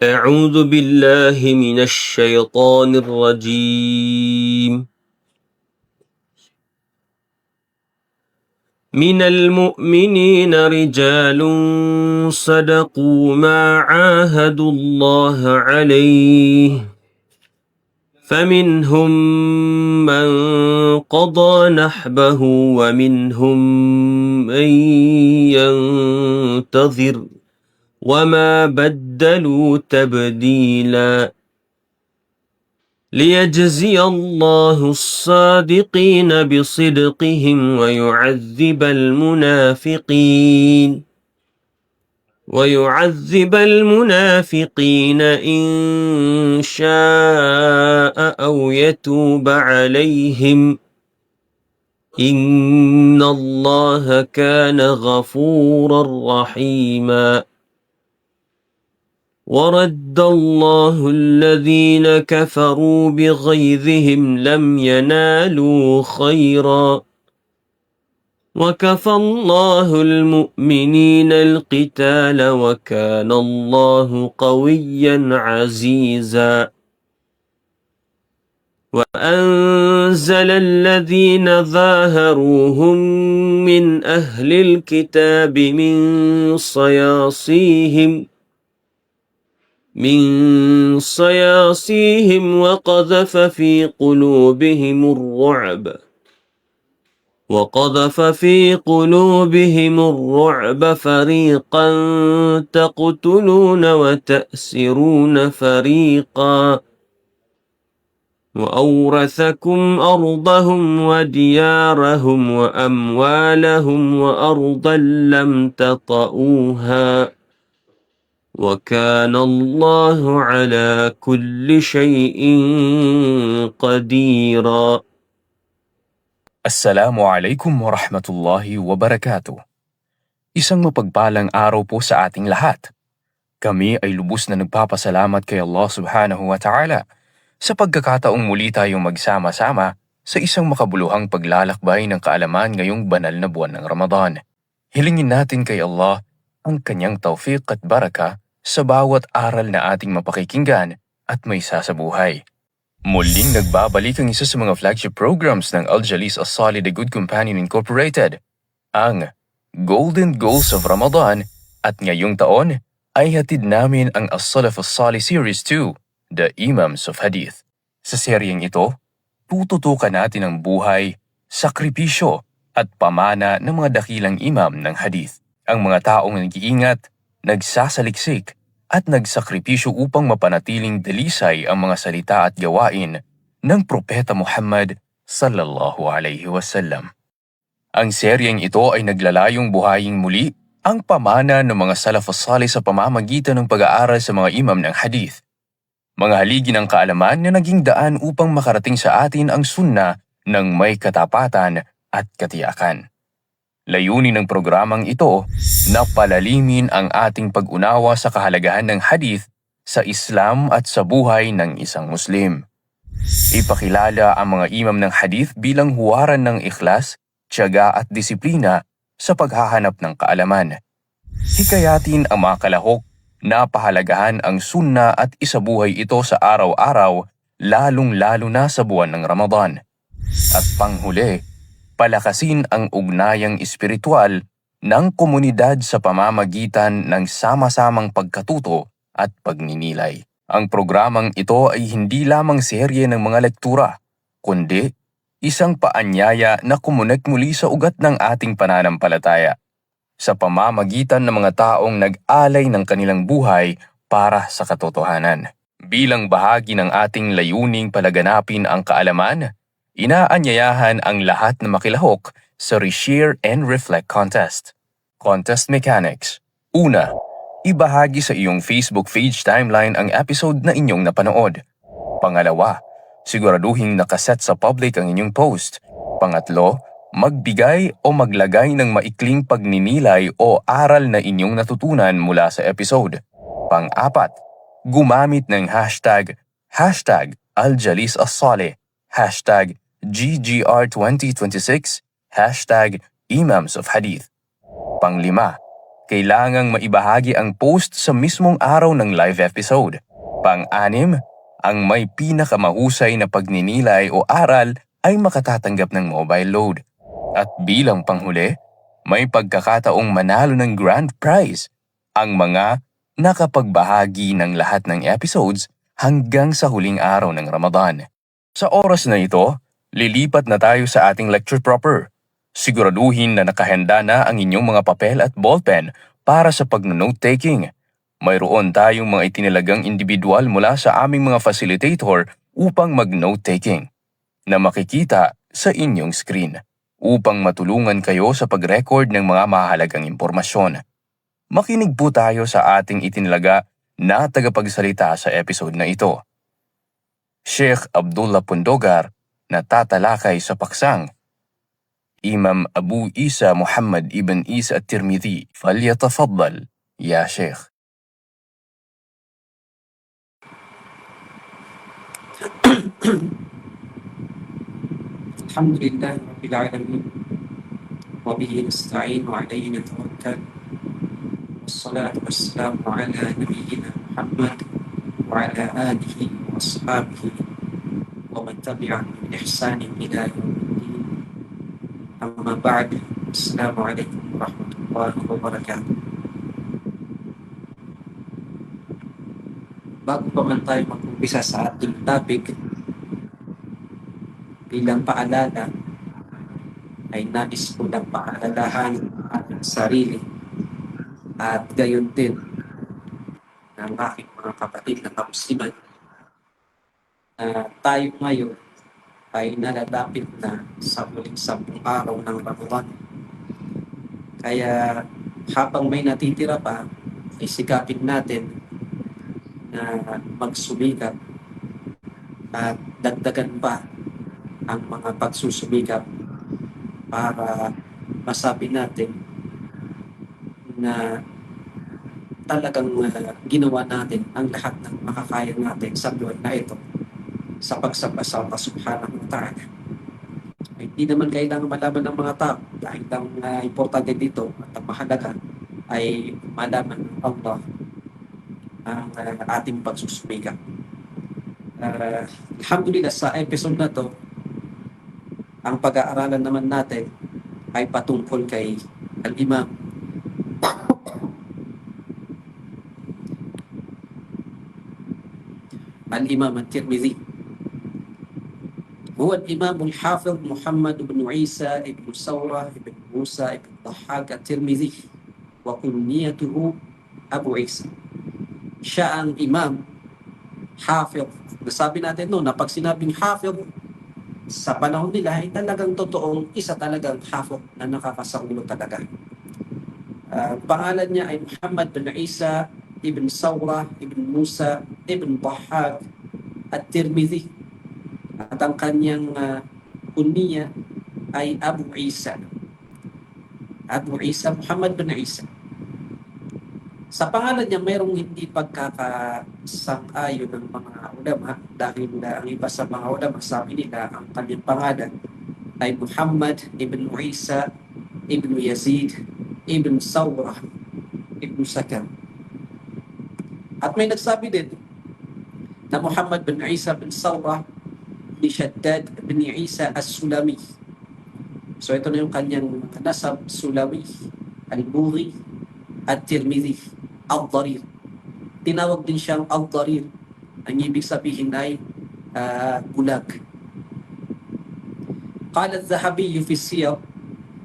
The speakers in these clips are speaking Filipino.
أعوذ بالله من الشيطان الرجيم. من المؤمنين رجال صدقوا ما عاهدوا الله عليه فمنهم من قضى نحبه ومنهم من ينتظر وما بدلوا تبديلا ليجزي الله الصادقين بصدقهم ويعذب المنافقين إن شاء أو يتوب عليهم إن الله كان غفورا رحيما ورد الله الذين كفروا بغيظهم لم ينالوا خيرا وكفى الله المؤمنين القتال وكان الله قويا عزيزا وأنزل الذين ظاهروهم من أهل الكتاب من صياصيهم وقذف في قلوبهم الرعب فريقا تقتلون وتأسرون فريقا وأورثكم أرضهم وديارهم وأموالهم وأرضا لم تطئوها وكان الله على كل شيء قديرا. Assalamualaikum warahmatullahi wabarakatuh. Isang mapagpalang araw po sa ating lahat. Kami ay lubos na nagpapasalamat kay Allah subhanahu wa ta'ala sa pagkakataong muli tayong magsama-sama sa isang makabuluhang paglalakbay ng kaalaman ngayong banal na buwan ng Ramadan. Hilingin natin kay Allah ang kanyang tawfiq at baraka sa bawat aral na ating mapakikinggan at may sasabuhay. Muling nagbabalik ang isa sa mga flagship programs ng Al-Jalis As-Salih The Good Companion Incorporated, ang Golden Goals of Ramadan, at ngayong taon ay hatid namin ang As-Salaf As-Salih Series 2, The Imams of Hadith. Sa seryeng ito, tututukan natin ang buhay, sakripisyo at pamana ng mga dakilang imam ng hadith. Ang mga taong nag-iingat, nagsasaliksik at nagsakripisyo upang mapanatiling dalisay ang mga salita at gawain ng Propeta Muhammad sallallahu alaihi wasallam. Ang seryeng ito ay naglalayong buhayin muli ang pamana ng mga Salaf as-Salih sa pamamagitan ng pag-aaral sa mga imam ng hadith. Mga haligi ng kaalaman na naging daan upang makarating sa atin ang sunna ng may katapatan at katiyakan. Layunin ng programang ito na palalimin ang ating pag-unawa sa kahalagahan ng hadith sa Islam at sa buhay ng isang Muslim. Ipakilala ang mga imam ng hadith bilang huwaran ng ikhlas, tiyaga at disiplina sa paghahanap ng kaalaman. Hikayatin ang mga kalahok na pahalagahan ang sunna at isabuhay ito sa araw-araw, lalong-lalo na sa buwan ng Ramadan. At panghuli, palakasin ang ugnayang espiritual ng komunidad sa pamamagitan ng sama-samang pagkatuto at pagninilay. Ang programang ito ay hindi lamang serye ng mga lektura, kundi isang paanyaya na kumunek muli sa ugat ng ating pananampalataya sa pamamagitan ng mga taong nag-alay ng kanilang buhay para sa katotohanan. Bilang bahagi ng ating layuning palaganapin ang kaalaman, inaanyayahan ang lahat na makilahok sa Reshare and Reflect Contest. Contest Mechanics. Una, ibahagi sa iyong Facebook page timeline ang episode na inyong napanood. Pangalawa, siguraduhing nakaset sa public ang inyong post. Pangatlo, magbigay o maglagay ng maikling pagninilay o aral na inyong natutunan mula sa episode. Pang-apat, gumamit ng hashtag Al-Jalis As-Salih, hashtag GGR2026, hashtag Imams of Hadith. Pang-5, kailangang maibahagi ang post sa mismong araw ng live episode. Pang-anim, ang may pinakamahusay na pagninilay o aral ay makatatanggap ng mobile load. At bilang panghuli, may pagkakataong manalo ng grand prize ang mga nakapagbahagi ng lahat ng episodes hanggang sa huling araw ng Ramadan. Sa oras na ito, lilipat na tayo sa ating lecture proper. Siguraduhin na nakahanda na ang inyong mga papel at ballpen para sa pag-note-taking. Mayroon tayong mga itinilagang individual mula sa aming mga facilitator upang mag-note-taking na makikita sa inyong screen upang matulungan kayo sa pag-record ng mga mahalagang impormasyon. Makinig po tayo sa ating itinilaga na tagapagsalita sa episode na ito. Sheikh Abdullah Pundogar na tatalakay sa paksang Imam Abu Isa Muhammad ibn Isa at-Tirmidhi. Falyatafaddal, ya Sheikh. Alhamdulillah Rabbil Alamin wa bihi nasta'in wa alayhi natawakkal wassalatu wassalamu ala nabiyyina Muhammad wa ala alihi wa ashabihi wa man tabi'ahum bi ihsanin ila yawmiddin. Amma ba'd. Assalamu alaikum warahmatullahi wabarakatuh. Bago pa man tayo mag-umpisa sa ating topic, bilang paalala ay nais ko lang paalalahan ang ating sarili at gayon din ng aking mga kapatid na kamusliman na tayo ngayon ay nalalapit na sa huling 10 araw ng Ramadan. Kaya habang may natitira pa, ay sikapin natin na magsumikap at dagdagan pa ang mga pagsusumikap para masabi natin na talagang ginawa natin ang lahat ng makakaya natin sa buwan na ito sa pagsamba sa Allah subhanahu wa ta'ala. Hindi naman kailangan malaman ng mga tao dahil ang importante dito at ang mahalaga ay malaman ng Allah ang ating pagsusumikap. Alhamdulillah, sa episode na to, ang pag-aaralan naman natin ay patungkol kay Al-Imam At-Tirmidhi. Huwa al-Imam al-Hafiz Muhammad ibn Isa ibn Sawrah ibn Musa ibn Dhahhak At-Tirmidhi wa kunyatuhu Abu Isa. Siya ang Imam Hafiz. Nasabi natin na pag sinabing Hafiz, sa panahon nila ay talagang totoong isa talagang hafid na nakakasangulo talaga. Pangalan niya ay Muhammad bin Isa ibn Sawrah ibn Musa ibn Dhahhak At-Tirmidhi. At ang kanyang kunya ay Abu Isa. Abu Isa, Muhammad bin Isa. Sa pangalan niya, mayroong hindi pagkakasang-ayon ng mga ulama dahil ang iba sa mga ulama sabi nila ang kanyang pangalan ay Muhammad ibn Isa ibn Yazid ibn Sawrah ibn Sakan. At may nagsabi din na Muhammad bin Isa bin Sawrah ni Shaddad bin Isa as-Sulami. So ito na yung kanyang nasab, Sulami, Al-Bughi, At-Tirmidhi, Al-Dharir. Tinawag din siyang Al-Dharir. Ang ibig sabihin ay bulag. قال الذهبي في السير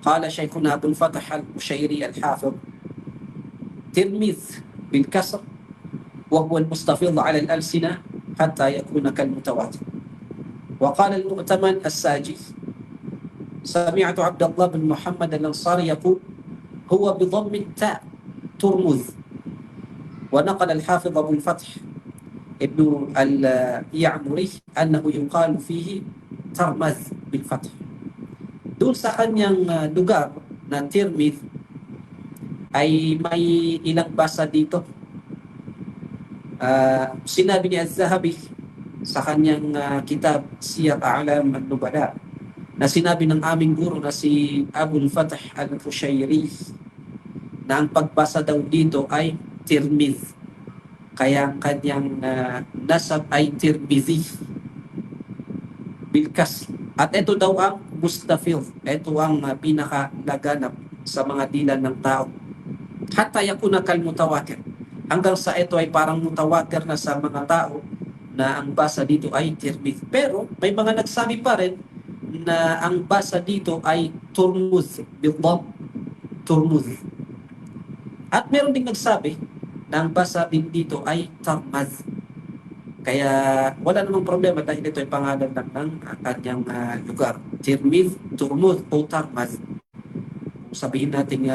قال شيخنا أبو الفتح القشيري الحافظ ترمذ بالكسر وهو المستفيض على الألسنة حتى يكون كالمتواتر. وقال المؤتمن الساجي سمعت عبد الله بن محمد الأنصاري يقول هو بضم التاء ترمذ. ونقل الحافظ أبو الفتح ابن اليعمري أنه يقال فيه ترمذ بالفتح. Doon sa kanyang lugar na Tirmidh ay may ilang basa dito. Sinabi ni Az-Zahabi sa kanyang kitab Siyar A'lam an-Nubala na sinabi ng aming guro na si Abu al-Fatah al-Qushayri na ang pagbasa daw dito ay Tirmidh. Kaya ang kanyang nasab ay Tirmidhi bilkas. At ito daw ang mustafil. Ito ang pinakalaganap sa mga dilan ng tao. Hatta yakuna kal mutawatir. Hanggang sa ito ay parang mutawatir na sa mga tao na ang basa dito ay Tirmidh. Pero may mga nagsabi pa rin na ang basa dito ay Turmuz, bidam, Turmuz. At meron ding nagsabi na ang basa din dito ay Tarmaz. Kaya wala namang problema dahil ito ay pangalan lang ng kanyang lugar. Tirmidh, Turmuz o Tarmaz. Sabihin natin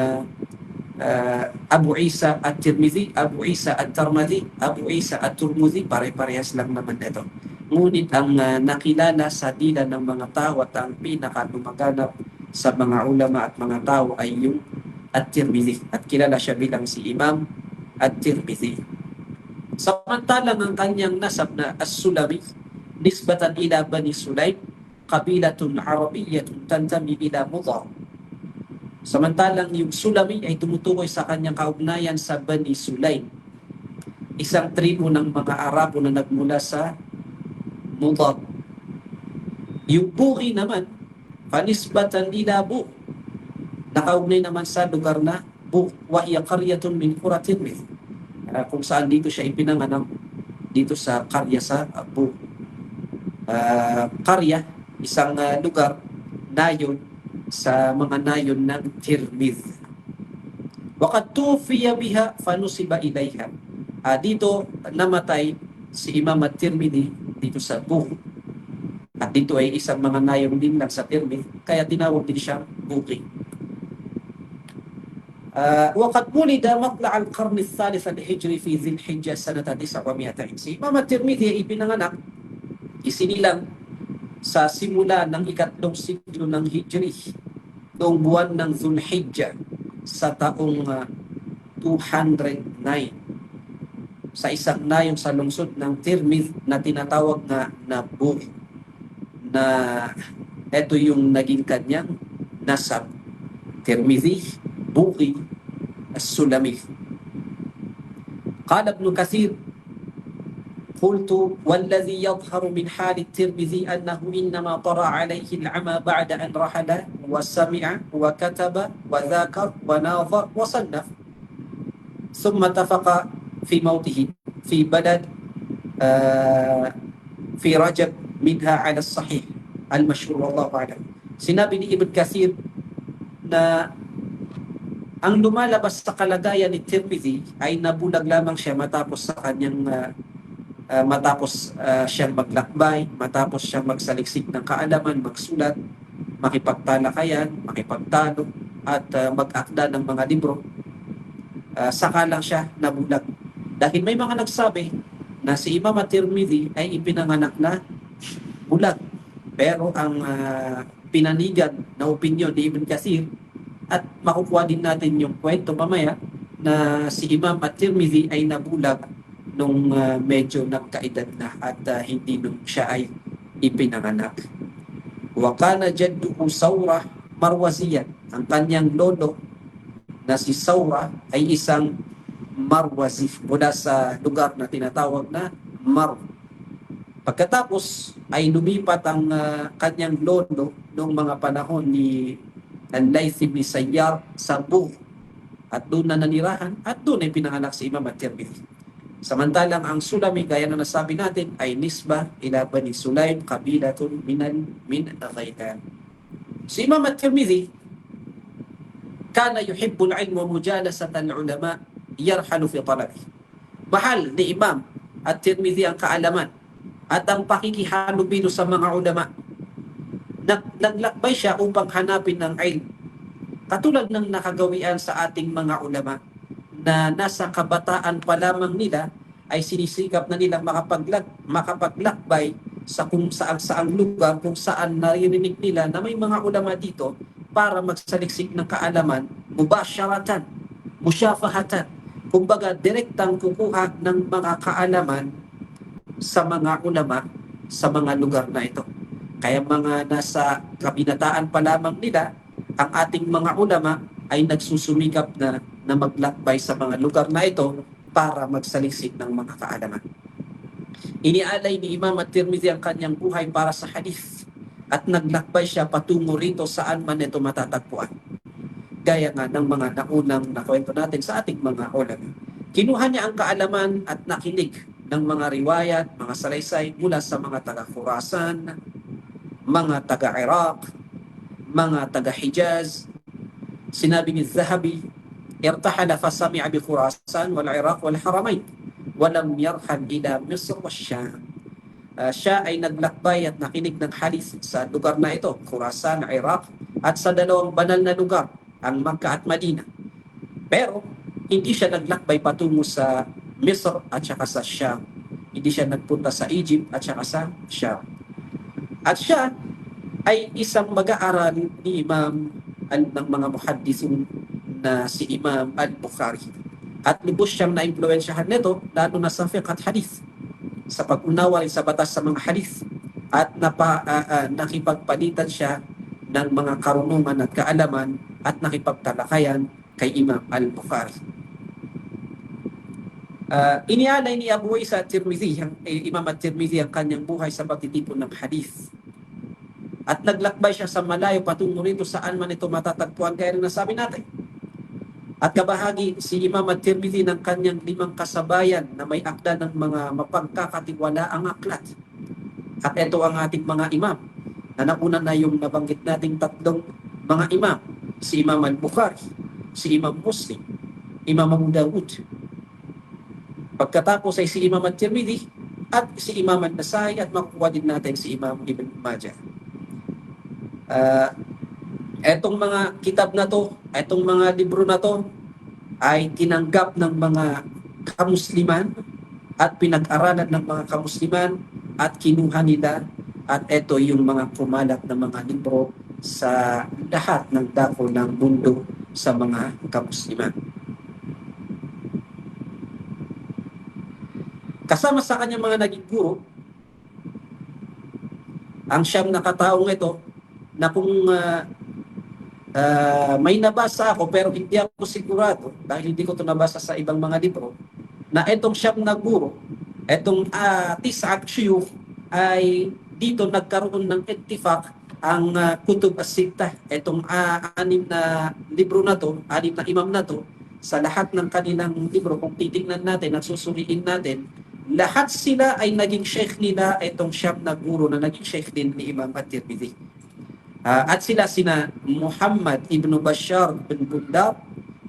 Abu Isa at Tirmidhi, Abu Isa at Tarmadi, Abu Isa at Turmudi, pare-parehas lang naman ito. Ngunit ang nakilala sa dila ng mga tao at ang pinakalumaganap sa mga ulama at mga tao ay yung At-Tirmidhi. At kilala siya bilang si Imam At-Tirmidhi. Samantalang ang kanyang nasab na As-Sulami, nisbatan ila Bani Sulaym, kabilatun Arabiyyatun tantami ila Mudar. Samantalang yung Sulami ay tumutukoy sa kanyang kaugnayan sa Bani Sulaym, isang tribo ng mga Arabo na nagmula sa Mudar. Yung Buhi naman, panisbatan ila Bu, nakaugnay naman sa lugar na Bu, wa hiya qaryatun min qura Tirmidh, kung saan dito siya ipinanganak, dito sa karya sa Bu. Karya, isang lugar, nayon sa mga nayon ng Tirmidh. Waqad tufiya biha fanusiba ilayha. Dito namatay si Imam At-Tirmidhi dito sa Bu. At dito ay isang mga nayon din lang sa Tirmidh, kaya tinawag din siyang Buki. وقد ولد مطلع القرن الثالث الهجري في ذي الحجة سنة 900. Si Imam At-Tirmidhi ay ipinanganak, isinilang sa simula ng ikatlong siglo ng Hijri, noong buwan ng Zulhijjah sa taong 209, sa isang nayon sa lungsod ng Tirmidh na tinatawag na Bu, na ito yung naging kanyang nasab, Tirmidhi, Buki, As-Sulami. Qala Ibn Kathir, قلت والذي يظهر من حال الترمذي أنه إنما طرأ عليه العمى بعد أن رحل وسمع وكتب وذاكر وناظر وصنف، ثم اتفق في موته في بلد في رجب منها على الصحيح المشهور والله أعلم. Sinabi ni Ibn Kathir na ang lumalabas sa kalagayan ni Tirmidhi ay nabulag lamang siya matapos sa kanyang siyang maglakbay, matapos siyang magsaliksik ng kaalaman, magsulat, makipagtalakayan, makipagtalo, at mag-akda ng mga libro. Saka lang siya nabulag. Dahil may mga nagsabi na si Imam At-Tirmidhi ay ipinanganak na bulag. Pero ang pinanigan na opinyon ni Ibn Kathir, at makukuha din natin yung kwento mamaya, na si Imam At-Tirmidhi ay nabulag nung medyo nagkaedad na at hindi nung siya ay ipinanganak. Wa kana jadduhu Sawra Marwaziyan. Ang kanyang lolo na si Sawra ay isang Marwazi mula sa lugar na tinatawag na Mar. Pagkatapos ay lumipat ang kanyang lolo noong mga panahon ni Al-Layth ibn Sayyar sa Bu, at doon na nanirahan at doon ay pinanganak si Imam At-Tirmidhi. Samantalang ang Sulami, gaya na nasabi natin, ay nisba ila Bani Sulaym, kabilatun min Ghailan. Si Imam At-Tirmidhi kana yuhibbu al-ilm wa mujalasat al-ulama, yarhalu fi talabi. Mahal ni Imam At-Tirmidhi ang kaalaman at ang pakikihalubilo sa mga ulama. Naglakbay siya upang hanapin ng ilm, katulad ng nakagawian sa ating mga ulama na nasa kabataan pa lamang nila ay sinisikap na nila makapaglakbay sa kung saan lugar kung saan naririnig nila na may mga ulama dito para magsaliksik ng kaalaman, mubasharatan, musyafahatan, kumbaga direktang kukuha ng mga kaalaman sa mga ulama sa mga lugar na ito. Kaya mga nasa kabinataan pa lamang nila, ang ating mga ulama ay nagsusumikap na na maglakbay sa mga lugar na ito para magsaliksik ng mga kaalaman. Inialay ni Imam at-Tirmidhi ang kanyang buhay para sa hadith at naglakbay siya patungo rito saan man ito matatagpuan. Gaya nga ng mga naunang nakwento natin sa ating mga ulama. Kinuha niya ang kaalaman at nakinig ng mga riwayat, mga salaysay mula sa mga taga-Khurasan, mga taga-Iraq, mga taga-Hijaz. Sinabi ni Zahabi, irtahala fasami'a bi Khurasan wal Iraq wal Haramain walam yarhal ila Misr wa Sham. Siya ay naglakbay at nakinig ng hadith sa lugar na ito, Khurasan, Iraq, at sa dalawang banal na lugar, ang Makkah at Madina. Pero hindi siya naglakbay patungo sa Misr at saka sa Sham. Hindi siya nagpunta sa Egypt at saka sa Sham. At siya ay isang mag-aaral ni Imam ng mga muhaddithun na si Imam al-Bukhari. At lubos siyang na-impluensyahan nito, lalo na sa fiqh at hadith, sa pag-unawa sa batas sa mga hadith, at nakipagpalitan siya ng mga karunungan at kaalaman at nakipagtalakayan kay Imam al-Bukhari. Inialay ni Abu Isa at-Tirmidhi, Imam at-Tirmidhi, ang kanyang buhay sa pagtitipon ng hadith. At naglakbay siya sa malayo patungo rito saan man ito matatagpuan, kaya rin nasabi natin. At kabahagi si Imam at-Tirmidhi ng kanyang 5 kasabayan na may akda ng mga mapagkakatiwalaang aklat. At ito ang ating mga imam. Na nauna na yung nabanggit nating 3 mga imam. Si Imam al-Bukhari, si Imam Muslim, Imam Abu Dawud. Pagkatapos ay si Imam at-Tirmidhi at si Imam an-Nasai, at makukuha din natin si Imam Ibn Majah. Etong mga kitab na to, etong mga libro na to ay tinanggap ng mga kamusliman at pinag-aralan ng mga kamusliman at kinuha nila, at ito yung mga kumalat na mga libro sa lahat ng dako ng mundo sa mga kamusliman. Kasama sa kanyang mga naging guro ang siyam na kataong ito, na kung may nabasa ako pero hindi ako sigurado dahil hindi ko ito nabasa sa ibang mga libro, na itong siyam na guro, itong tis'at shuyukh, ay dito nagkaroon ng ittifaq ang kutub as-sittah, itong 6 na libro na to, 6 na imam na to, sa lahat ng kanilang libro, kung titingnan natin at susuriin natin, lahat sila ay naging sheikh nila, itong siyam na guro na naging sheikh din ni Imam at-Tirmidhi. At sila sina Muhammad ibn Bashar bin Bundar,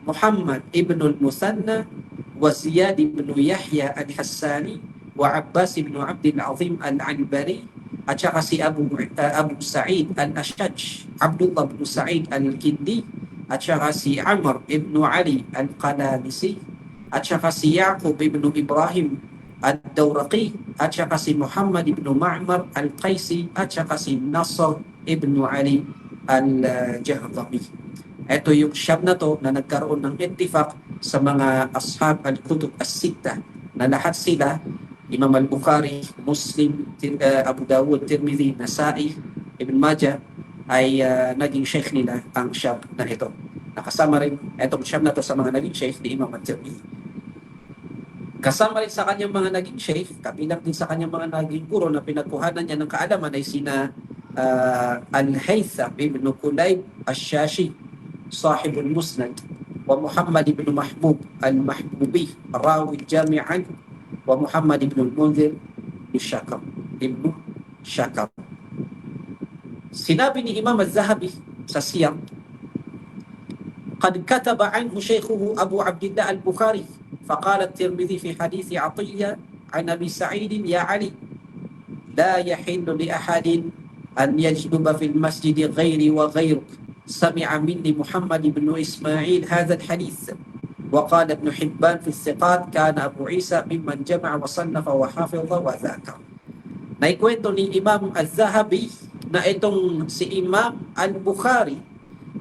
Muhammad ibn al-Musanna, wa Ziyad ibn Yahya al-Hassani, wa Abbas ibn Abdul Azim al-Anbari, at saka si Abu Sa'id al-Ashaj, Abdullah ibn Sa'id al-Kindi, at saka si Amr ibn Ali al-Qalalisi, at saka si Yaqub ibn Ibrahim al-Dawraqi, at saka si Muhammad ibn Ma'mar al-Qaisi, at saka si Nasr ibn Ali al-Jahdami. Ito yung siyam na to na nagkaroon ng ittifaq sa mga ashab al-kutub as-sittah, na lahat sila, Imam al-Bukhari, Muslim, Abu Dawud, Tirmidhi, Nasai, Ibn Majah, ay naging sheikh nila ang siyam na ito. Nakasama rin itong siyam na to sa mga naging sheikh ni Imam at-Tirmidhi. Kasama rin sa kanyang mga naging sheikh, kabilang din sa kanyang mga naging guro na pinagkuhanan niya ng kaalaman, ay sina Al-Haytham ibn Kulayb al-Shashi, sahib al-Musnad, wa Muhammad ibn Mahbub al-Mahbubi, rawi jami'an, wa Muhammad ibn al-Munzir ibn Shakar. Sinabi ni Imam al-Zahabi sa Siyar, قد كتب عنه شيخه أبو عبد الله البخاري فقال الترمذي في حديث عطية عن أبي سعيد يا علي لا يحل لأحد أن يجلب في المسجد غيري وغيرك سمع مني محمد بن إسماعيل هذا الحديث. وقال ابن حبان في الثقات كان أبو عيسى ممن جمع وصنف وحافظ وذاكر. Naikwento ni Imam al-Zahabi na itong si Imam al-Bukhari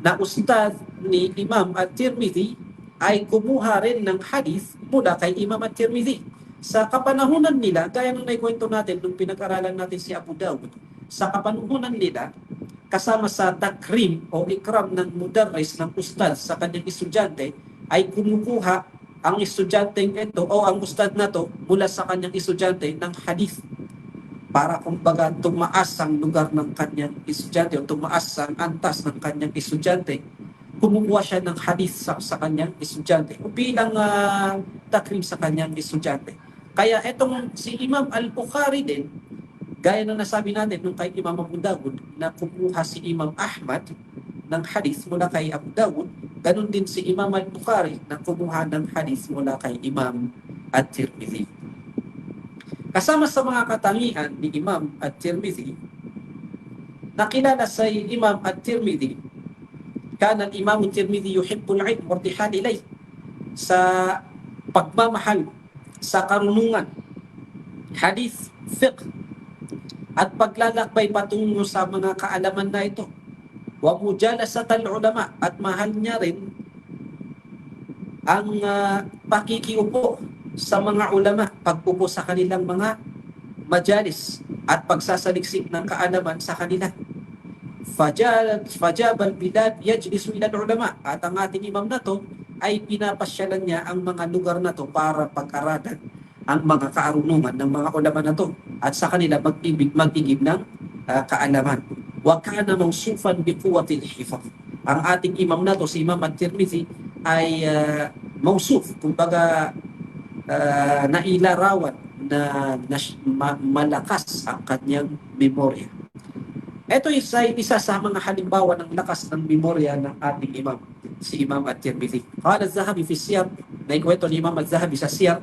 na ustad ni Imam at-Tirmidhi ay kumuha rin ng hadith mula kay Imam at-Tirmidhi. Sa kapanahunan nila, gaya ng naikwento natin nung pinag-aralan natin si Abu Dawud, sa kapanahunan nila kasama sa takrim o ikram ng mudarris, ng ustad sa kanyang estudyante, ay kumukuha ang estudyanteng ito o ang ustad na to mula sa kanyang estudyante ng hadith para kumbaga tumaas ang lugar ng kanyang estudyante o tumaas ang antas ng kanyang estudyante. Kumukuha siya ng hadith sa kanyang estudyante o bilang takrim sa kanyang estudyante. Kaya etong si Imam Al-Bukhari din, gaya na nasabi natin nung kay Imam Abu Dawud na kumuha si Imam Ahmad ng hadith mula kay Abu Dawud, ganun din si Imam Al-Bukhari na kumuha ng hadith mula kay Imam At-Tirmidhi. Kasama sa mga katangian ni Imam At-Tirmidhi, nakilala sa Imam At-Tirmidhi, kana al-Imam At-Tirmidhi yuhibbul ilm wa irtihal ilayh, sa pagmamahal sa karunungan, hadith, fiqh, at paglalakbay patungo sa mga kaalaman na ito. Wa mujalasat al-ulama, at mahal niya rin ang pakikiupo sa mga ulama, pagpupo sa kanilang mga majalis at pagsasaliksik ng kaalaman sa kanila. Fajabal bilad yajlisu ila ulama, at ang ating imam na to ay pinapasyalan niya ang mga lugar na to para pag-aralan ang mga kaarunungan ng mga ulama na to at sa kanila mag-igib ng kaalaman. Wa kana mawsufan bi quwwatil hifz. Ang ating imam na to, si Imam At-Tirmidhi, ay mawsuf, kumbaga nailarawan na malakas ang kanyang memorya. Ito isa sa mga halimbawa ng lakas ng memorya ng ating imam, si Imam At-Tirmidhi. Qala Az-Zahabi fi Siyar, naikwento ni Imam Az-Zahabi sa Siyar,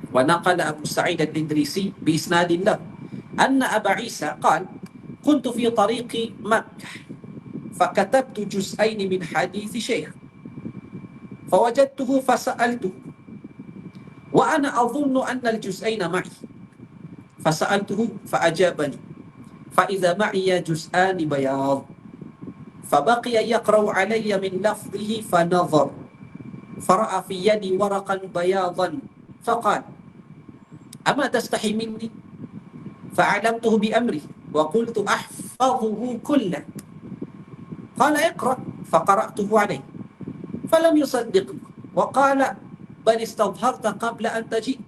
wa naqala Abu Sa'id Al-Idrisi bi isnadin lahu anna Aba Isa qala kuntu fi tariqi Makkah فكتبت جزئين من حديث شيخ فوجدته فسألته وأنا أظن أن الجزئين معي فسألته فأجابني فإذا معي جزءان بياض فبقي يقرأ علي من لفظه فنظر فرأى في يدي ورقا بياضا فقال أما تستحي مني فأعلمته بأمري وقلت أحفظه كله قال اقرأ فقرأته عليه فلم يصدقني وقال بل استظهرت قبل أن تجيء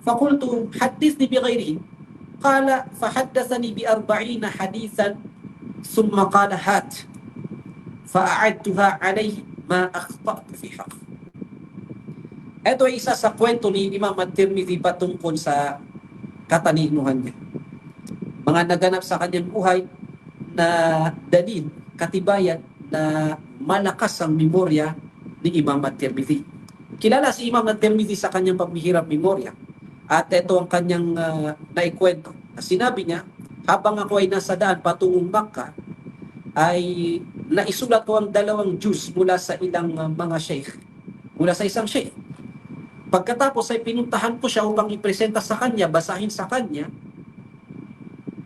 فقلت حدثني بغيره قال فحدثني ب40 حديثا ثم قال هات فأعدتها عليه ما أخطأت في حقه. Ito ay isa sa kwento ni Imam At-Tirmidhi patungkol sa katalinuhan niya. Mga naganap sa kanyang buhay na dalil, katibayan na malakas ang memorya ni Imam At-Tirmidhi. Kilala si Imam At-Tirmidhi sa kanyang pamihirap memorya. At ito ang kanyang naikwento. Sinabi niya, habang ako ay nasa daan patungong Makkah, ay naisulat ko ang 2 juz mula sa ilang mga sheikh. Mula sa isang sheikh. Pagkatapos ay pinuntahan ko siya upang ipresenta sa kanya, basahin sa kanya,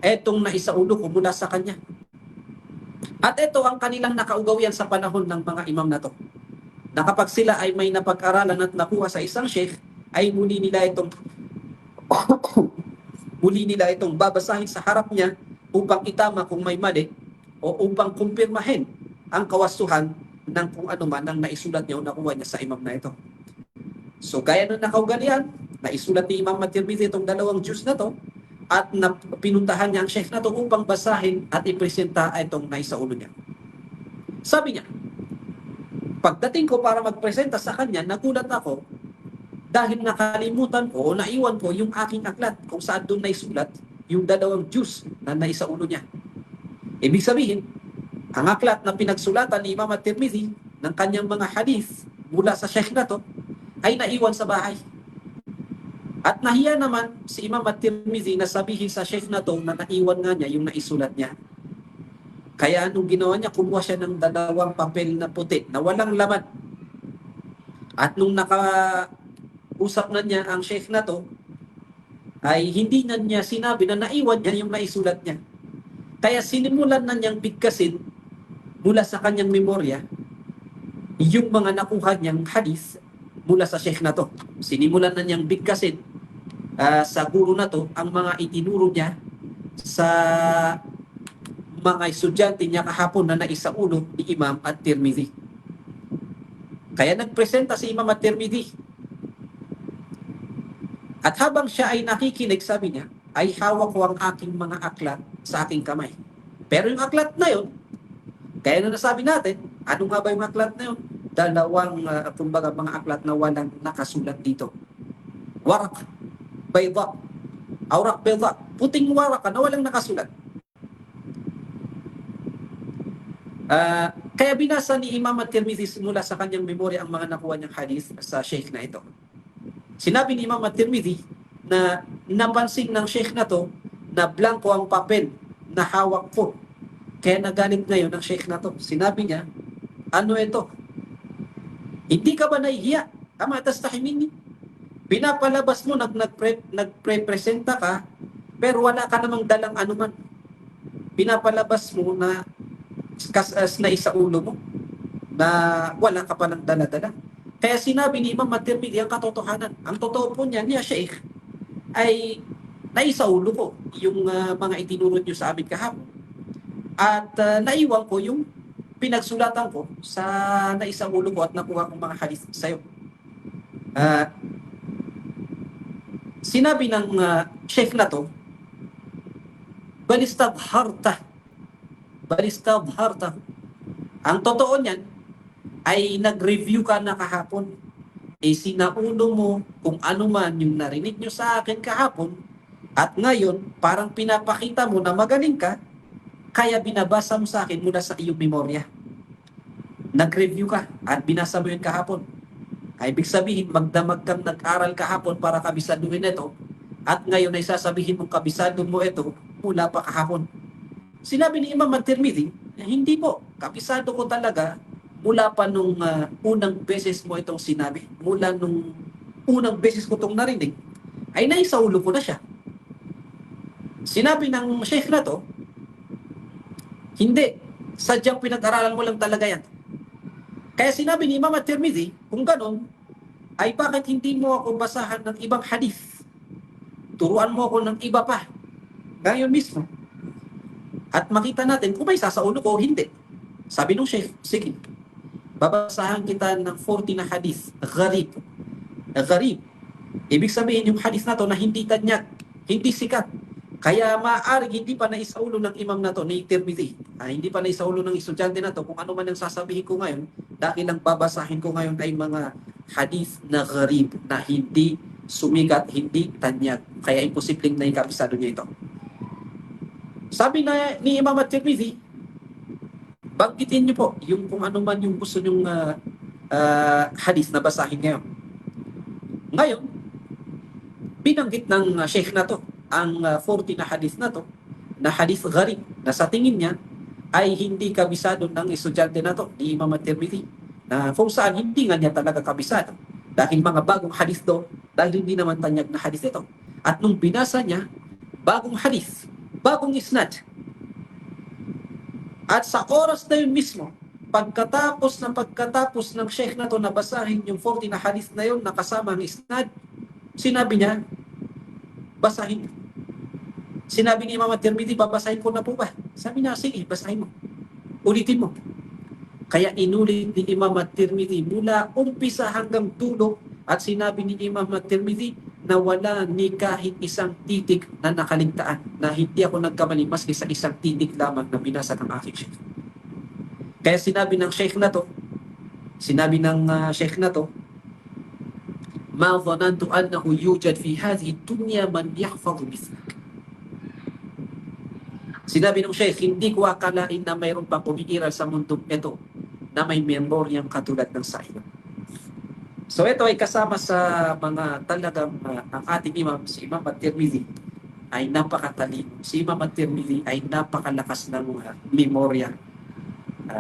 etong naisaulo ko mula sa kanya. At ito ang kanilang nakaugawian sa panahon ng mga imam na to. Na kapag sila ay may napag-aralan at nakuha sa isang sheikh, ay muli nila itong babasahin sa harap niya upang itama kung may mali o upang kumpirmahin ang kawastuhan ng kung ano man ang naisulat niya o nakuha niya sa imam na ito. So gaya ng nakaugalian, naisulat ni Imam At-Tirmidhi itong 2 juz na to at pinuntahan niya ang sheikh na to upang basahin at ipresenta itong naisaulo niya. Sabi niya, pagdating ko para magpresenta sa kanya, nagulat ako dahil nakalimutan ko o naiwan ko yung aking aklat kung saan doon naisulat yung 2 juz na naisaulo niya. Ibig sabihin, ang aklat na pinagsulatan ni Imam At-Tirmidhi ng kanyang mga hadith mula sa sheikh na to ay naiwan sa bahay. At nahiya naman si Imam At-Tirmidhi na sabihin sa sheikh na to na naiwan nga niya yung naisulat niya. Kaya anong ginawa niya? Kumuha siya ng 2 papel na puti na walang laman. At nung nakausap na niya ang sheikh na to, ay hindi na niya sinabi na naiwan niya yung naisulat niya. Kaya sinimulan na niyang bigkasin mula sa kanyang memorya yung mga nakuha niyang hadith mula sa sheikh na to. Sinimulan na niyang bigkasin sa guro na to ang mga itinuro niya sa mga estudyante niya kahapon na naisaulo ni Imam At-Tirmidhi. Kaya nagpresenta si Imam At-Tirmidhi. At habang siya ay nakikinig, sabi niya, ay hawak ko ang aking mga aklat sa aking kamay. Pero yung aklat na yun, kaya na nasabi natin, ano nga ba yung aklat na yun? Dalawang, kumbaga, mga aklat na walang nakasulat dito. Warak, bayda, awrak bayda, puting waraka na walang nakasulat. Kaya binasa ni Imam At-Tirmidhi mula sa kanyang memorya ang mga nakuha niyang hadith sa sheikh na ito. Sinabi ni Imam At-Tirmidhi na napansin ng sheikh na to na blanco ang papel na hawak ko. Kaya nagalit ngayon ng sheikh na to. Sinabi niya, ano ito? Hindi ka ba nahihiya? Ama tastahimin. Pinapalabas mo, nagpre-presenta ka, pero wala ka namang dalang anuman. Pinapalabas mo na isaulo mo, na wala ka pa ng dala-dala. Kaya sinabi ni Imam At-Tirmidhi ang katotohanan. Ang totoo po niya, Sheikh, ay naisaulo ko yung mga itinuro niyo sa amin kahapon. At naiwan ko yung pinagsulatan ko sa naisaulo ko at nakuha kong mga hadith sa'yo. Sinabi ng Sheikh na to, balistadharta. Ang totoo niyan, ay nag-review ka na kahapon. Sinaulo mo kung ano man yung narinig nyo sa akin kahapon, at ngayon, parang pinapakita mo na magaling ka, kaya binabasa mo sa akin mula sa iyong memorya. Nag-review ka at binasa mo yun kahapon. Ay ibig sabihin, magdamag kang nag-aral kahapon para kabisaduhin ito, at ngayon ay sasabihin mong kabisado mo ito mula pa kahapon. Sinabi ni Imam At-Tirmidhi, hindi po, kabisado ko talaga mula pa nung unang beses mo itong sinabi. Mula nung unang beses ko itong narinig, ay naisaulo ko na siya. Sinabi ng sheikh na to, hindi, sadyang pinag-aralan mo lang talaga yan. Kaya sinabi ni Imam At-Tirmidhi, kung ganon, ay bakit hindi mo ako basahan ng ibang hadith? Turuan mo ako ng iba pa. Ngayon mismo. At makita natin kung may sasaulo ko o hindi. Sabi nung sheikh, sige, babasahan kita ng 40 na hadith. Gharib. Ibig sabihin yung hadith na to na hindi tanyag, hindi sikat. Kaya maaaring hindi pa naisaulo ng imam na to, ni Tirmidhi. Hindi pa naisaulo ng estudyante na to kung ano man ang sasabihin ko ngayon, dahil ang babasahin ko ngayon ay mga hadith na gharib, na hindi sumikat, hindi tanyag. Kaya imposibleng na ikabisado niya ito. Sabi na ni Imam At-Tirmidhi, banggitin niyo po yung kung ano man yung gusto nyong hadith na basahin ngayon. Ngayon, binanggit ng sheikh na to ang 40 na hadith na to, na hadith gharib, na sa tingin niya ay hindi kabisado ng estudyante na to, ni Imam At-Tirmidhi, na kung saan hindi nga niya talaga kabisado. Dahil mga bagong hadith do, dahil hindi naman tanyag na hadith ito. At nung binasa niya, bagong hadith, bagong isnad. At sa oras na yun mismo, pagkatapos ng sheikh na to nabasahin yung 40 na hadith na yun, nakasama ang isnad, sinabi niya, basahin. Sinabi ni Imam At-Tirmidhi, babasahin ko na po ba? Sabi niya, sige, basahin mo. Ulitin mo. Kaya inulit ni Imam At-Tirmidhi mula umpisa hanggang dulo, at sinabi ni Imam At-Tirmidhi na wala ni kahit isang titik na nakaligtaan, na hindi ako nagkamali maski sa isang titik lamang na binasa ng aking sheikh. Kaya sinabi ng sheikh na to, ma dhanantu annahu yujad fi hadhihi dunya man yahfadhu mithlak. Sinabi ng sheikh, hindi ko akalain na mayroon pang umiiral sa mundong ito na may memoryang katulad ng sa iyo. So ito ay kasama sa mga talagang ang ating imam, si Imam At-Tirmidhi, ay napakatalino. Si Imam At-Tirmidhi ay napakalakas ng memorya.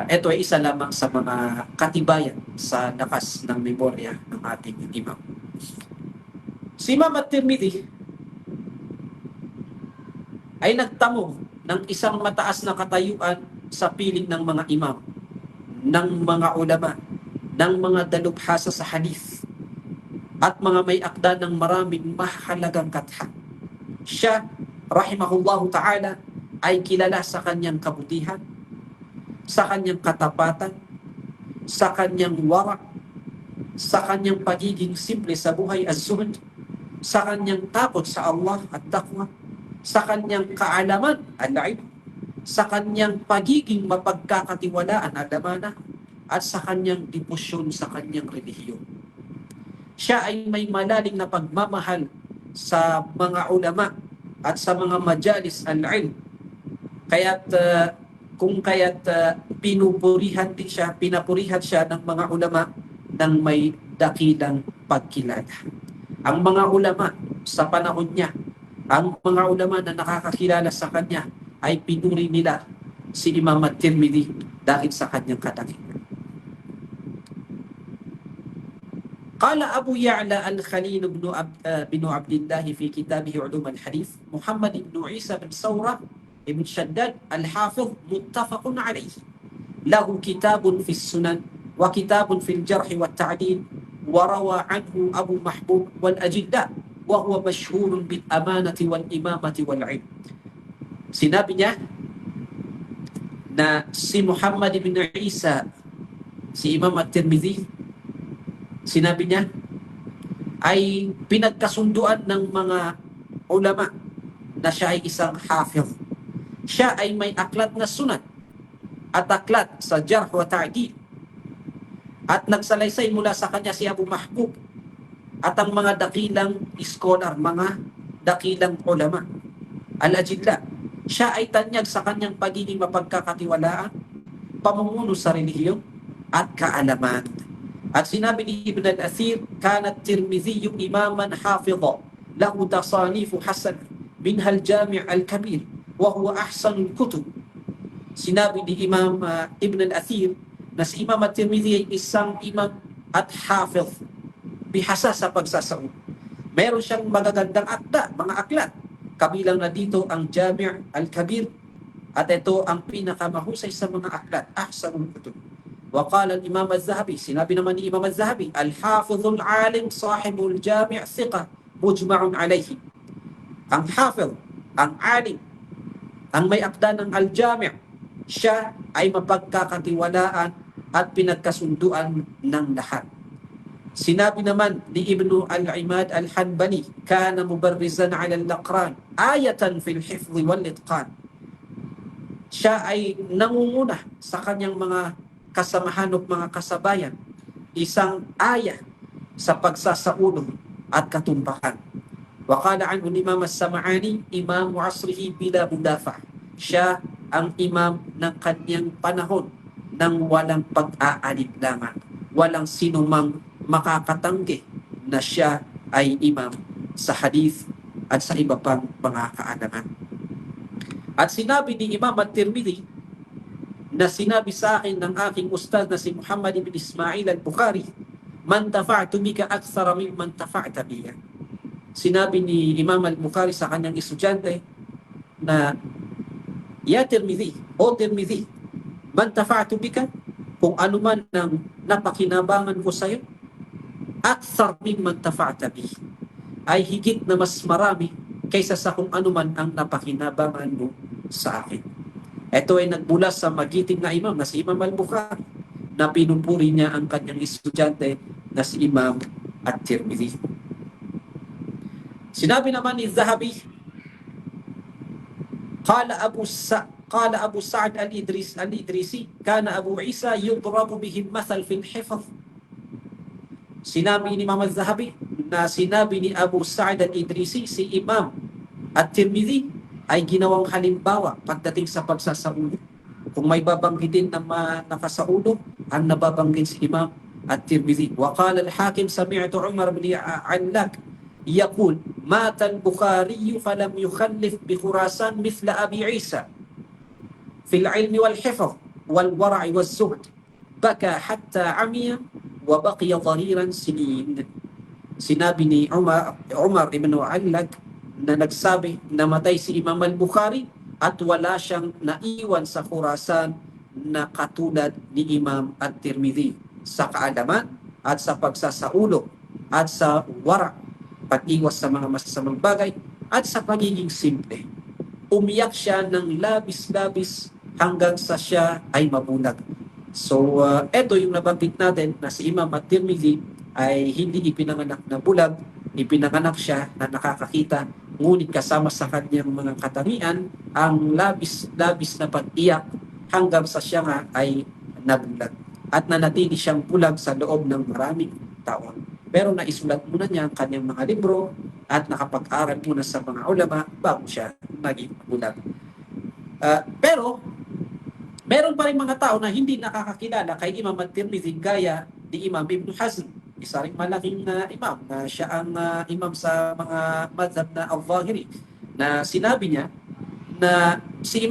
Ito ay isa lamang sa mga katibayan sa lakas ng memorya ng ating imam. Si Imam At-Tirmidhi ay nagtamo ng isang mataas na katayuan sa piling ng mga imam, ng mga ulama, ng mga dalubhasa sa hadith, at mga may akda ng maraming mahalagang katha. Siya, rahimahullahu ta'ala, ay kilala sa kanyang kabutihan, sa kanyang katapatan, sa kanyang wara, sa kanyang pagiging simple sa buhay az-zuhd, sa kanyang takot sa Allah at taqwa, sa kanyang kaalaman al-ilm, sa kanyang pagiging mapagkakatiwalaan al-amana, at sa kanyang debosyon sa kanyang relihiyon. Siya ay may malalim na pagmamahal sa mga ulama at sa mga majalis al-ilm. Pinapurihan siya ng mga ulama ng may dakilang pagkilala. Ang mga ulama sa panahon niya, ang mga ulama na nakakakilala sa kanya, ay pinuri nila si Imam at-Tirmidhi dahil sa kanyang kadakilan. قال أبو يعلى الخليل بن عبد الله في كتابه علوم الحديث محمد بن عيسى بن ثورة بن شداد الحافظ متفق عليه، له كتاب في السنن وكتاب في الجرح والتعديل، وروى عنه أبو محبوب والأجداء، وهو مشهور بالأمانة والإمامة والعلم. Sinabi niya na si Muhammad ibn Isa, si Imam at-Tirmidhi, sinabi niya ay pinagkasunduan ng mga ulama na siya ay isang hafiz. Siya ay may aklat na sunan at aklat sa jarh wa ta'dil, at nagsalaysay mula sa kanya si Abu Mahbub at ang mga dakilang scholar, mga dakilang ulama al-ajilla. Siya ay tanyag sa kanyang pagiging mapagkakatiwalaan, pamumuno sa relihiyon at kaalaman. At sinabi ni Ibn al-Athir, kana at-Tirmidhi imaman hafidha, lahu tasanifu hasan, minha al-Jami' al-Kabir, wa huwa ahsanul kutub. Sinabi ni Imam Ibn al-Athir na si Imam at-Tirmidhi ay isang imam at hafiz, bihasa sa pagsasaud. Meron siyang magagandang akda, mga aklat. Kabilang na dito ang Jami' al-Kabir, at ito ang pinakamahusay sa mga aklat, ahsanul kutub. وقال الإمام الذهبي, sinabi naman ni Imam al-Zahabi, al-Hafiz al-Alim sahibul Jami' thiqa mujma'un alayhi. Ang hafiz, ang alim, ang may akda ng al-Jami', siya ay mapagkakatiwalaan at pinagkasunduan ng lahat. Sinabi naman ni Ibn al-Imad al-Hanbali, kana mubarrizan ala al-Aqran ayatan fil hifz wal itqan. Siya ay nangunguna sa kanyang mga kasamahan o mga kasabayan, isang aya sa pagsasaulo at katumbakan. Waqala anhu Imam as-Sam'ani, imam asrihi bila mudafa. Siya ang imam ng kanyang panahon nang walang pag-aalinlangan, walang sinumang makakatanggi na siya ay imam sa hadith at sa iba pang mga kaalaman. At sinabi ni Imam at-Tirmidhi na sinabi sa akin ng aking ustad na si Muhammad ibn Ismail al-Bukhari, man tafa'tu bika akthara mimman tafa'ta biya. Sinabi ni Imam al-Bukhari sa kanyang estudyante na, ya Tirmidhi, o Tirmidhi, man tafa'tu bika, kung ano man ang napakinabangan ko sa iyo, akthar mimman tafa'ta biya, ay higit na mas marami kaysa sa kung ano man ang napakinabangan mo sa akin. Ito ay nagmula sa magiting na imam na si Imam al-Bukhari, na pinupuri niya ang kanyang estudyante na si Imam at-Tirmidhi. Sinabi naman ni Zahabi, qala Abu Sa'd al-Idrisi, kana Abu Isa yudrabu bihi mathal fil hifz. Sinabi ni Imam al-Zahabi na sinabi ni Abu Sa'd al-Idrisi, si Imam at-Tirmidhi ay ginawang halimbawa pagdating sa pagsasaulo. Kung may babanggitin na nakasaulo, ang nababanggit si Imam at-Tirmidhi. Wa qala al-Hakim, sami'tu Umar ibn Allak yaqul, mata al-Bukhari falam yukhallif bi Khurasan mithla Abi Isa fi al-ilm wal-hifz wal-wara' waz-zuhd. Baka hatta amiya wa baqiya dhariran sinin. Sinabi ni Umar ibn Allak na nagsabi, namatay si Imam al-Bukhari at wala siyang naiwan sa Khurasan na katulad ni Imam at-Tirmidhi sa kaalaman at sa pagsasaulo at sa wara, pag-iwas sa mga masasamang bagay at sa pagiging simple. umiyak siya ng labis-labis hanggang sa siya ay mabulag. So, ito yung nabanggit natin na si Imam At-Tirmidhi ay hindi ipinanganak na bulag, ipinanganak siya na nakakakita, ngunit kasama sa kanyang mga katangian ang labis-labis na pag-iyak hanggang sa siya nga ay nabulag. At nanatili siyang bulag sa loob ng maraming taon. Pero naisulat muna niya ang kanyang mga libro at nakapag-aral muna sa mga ulama bago siya naging bulag. Pero meron pa rin mga tao na hindi nakakakilala kay Imam At-Tirmidhi gaya ni Imam Ibn Hazm, isa ring malaking imam na siya ang imam sa mga madhab na al-Zahiri, na sinabi niya na si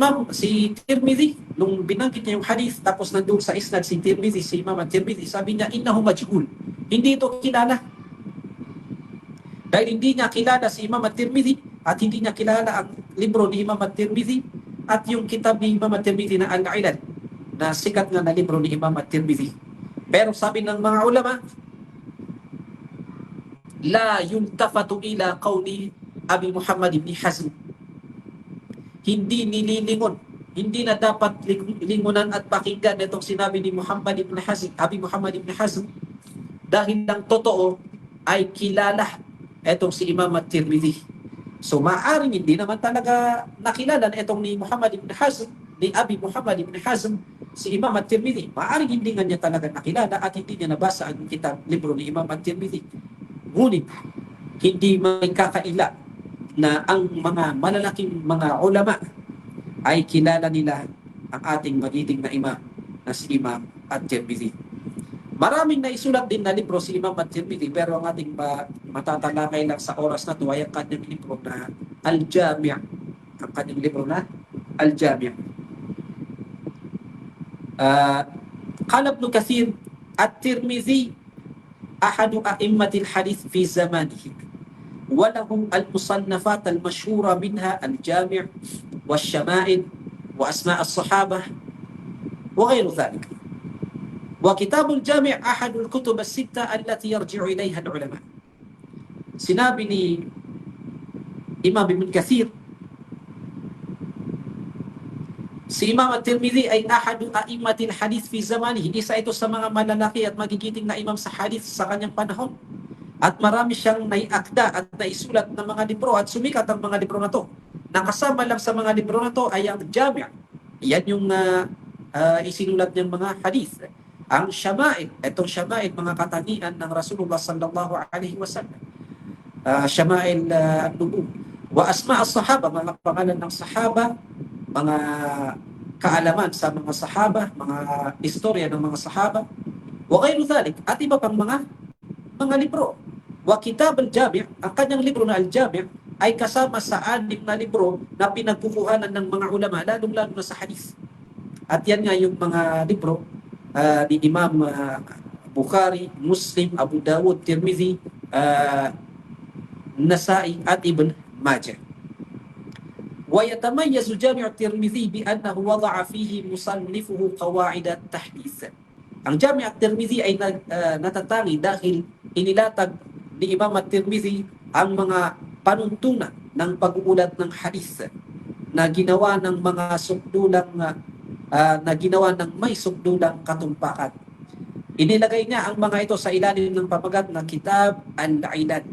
Tirmidhi, nung binanggit niya yung hadith tapos nandun sa isnad si Tirmidhi, si Imam At-Tirmidhi, sabi niya, innahu majhul. Hindi ito kilala. Dahil hindi niya kilala si Imam At-Tirmidhi at hindi niya kilala ang libro ni Imam At-Tirmidhi at yung kitab ni Imam At-Tirmidhi na Al-Ilal, na sikat nga na libro ni Imam At-Tirmidhi. Pero sabi ng mga ulama, la yuntafatu ila qawli Abi Muhammad ibn Hazm. Hindi nililingon, hindi na dapat lingunan at pakinggan itong sinabi ni Muhammad ibn Hazm, Abi Muhammad ibn Hazm, dahil lang totoo ay kilala itong si Imam At-Tirmidhi. So maaaring hindi naman talaga nakilala na itong ni Muhammad ibn Hazm, ni Abi Muhammad ibn Hazm, si Imam At-Tirmidhi. Maaaring hindi nga niya talaga nakilala at hindi niya nabasa ang kitab, libro ni Imam At-Tirmidhi. Ngunit hindi may kakaila na ang mga malalaking mga ulama ay kilala nila ang ating magiting na imam na si Imam At-Tirmidhi. Maraming naisulat din na libro si Imam At-Tirmidhi, pero ang ating matatalakay lang sa oras na ito ay ang kanyang libro na Al-Jami'. Ang kanyang libro na Al-Jami'. Qala Ibn Kathir, At-Tirmidhi ahadu a'immatil hadith fi zamanihi. Walahu al-musannafat al-mashhura minha al-Jami' والشمائل وأسماء الصحابة وغير ذلك. وكتاب الجامع أحد الكتب الستة التي يرجع إليها العلماء. Sinabi ni Imam Ibn Kathir, si Imam At-Tirmidhi ay ahadu a'immatil hadith fi zamanihi. Isa ito sa mga malalaki at magigiting na imam sa hadith sa kanyang panahon. At marami siyang naiakda at naisulat ng mga libro at sumikat ang mga libro na to. Nakasama lang sa mga libro na to ay ang Jami'. Yan yung isinulat niyang mga hadith. Ang Shama'il, itong Shama'il, mga katangian ng Rasulullah sallallahu alaihi wasallam. Shama'il al-Nubu. Wa asma' as-sahaba, mga pangalan ng sahaba, mga kaalaman sa mga sahaba, mga istorya ng mga sahaba. Wa ghayru dhalik, at iba pang mga libro. Wa kitab al-Jami', ang kanyang libro na al-Jami' ay kasama sa 6 na libro na pinagkukuhanan ng mga ulama, lalong-lalo na sa hadith. At yan nga yung mga libro ni Imam Bukhari, Muslim, Abu Dawud, Tirmidhi, Nasa'i at Ibn Majah. ويتميز جامع الترمذي بأنه وضع فيه مصنفه قواعد التحديث. Ang Jami' at-Tirmidhi ay natatangi dahil inilatag ni Imam At-Tirmidhi ang mga panuntunan ng pag-uulat ng hadith na ginawa ng mga sukdulang na ginawa ng may sukdulang katumpakan. Inilagay niya ang mga ito sa ilalim ng pamagat na Kitab Al-Ilal.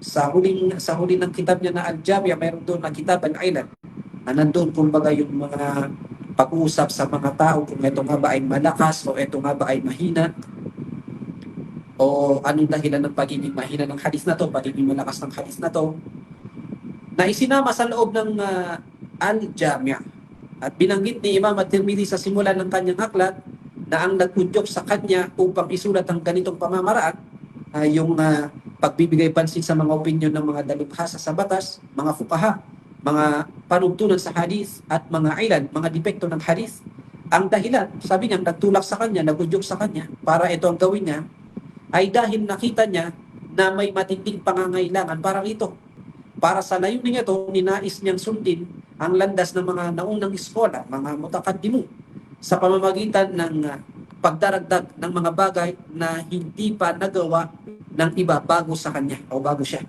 Sa huli ng kitab niya na Al-Jami', mayroon doon na Kitab Al-Ilal na nandun kumbaga yung mga pag-uusap sa mga tao kung ito nga ba ay malakas o ito nga ba ay mahina, o anong dahilan ng pagiging mahina ng hadith na to, pagiging malakas ng hadith na to, na isinama sa loob ng Al-Jami'. At binanggit ni Imam At-Tirmidhi sa simula ng kanyang aklat na ang nag-udyok sa kanya upang isulat ang ganitong pamamaraan yung pagbibigay pansin sa mga opinyon ng mga dalubhasa sa batas, mga fuqaha, mga panuntunan sa hadith at mga ilan, mga depekto ng hadith. Ang dahilan, sabi niya, nagtulak sa kanya, nagudyok sa kanya para ito ang gawin niya, ay dahil nakita niya na may matinding pangangailangan para rito. Para sa layunin ito, ninais niyang sundin ang landas ng mga naunang eskola, mga mutakaddimu, sa pamamagitan ng pagdaragdag ng mga bagay na hindi pa nagawa ng iba bago sa kanya o bago siya.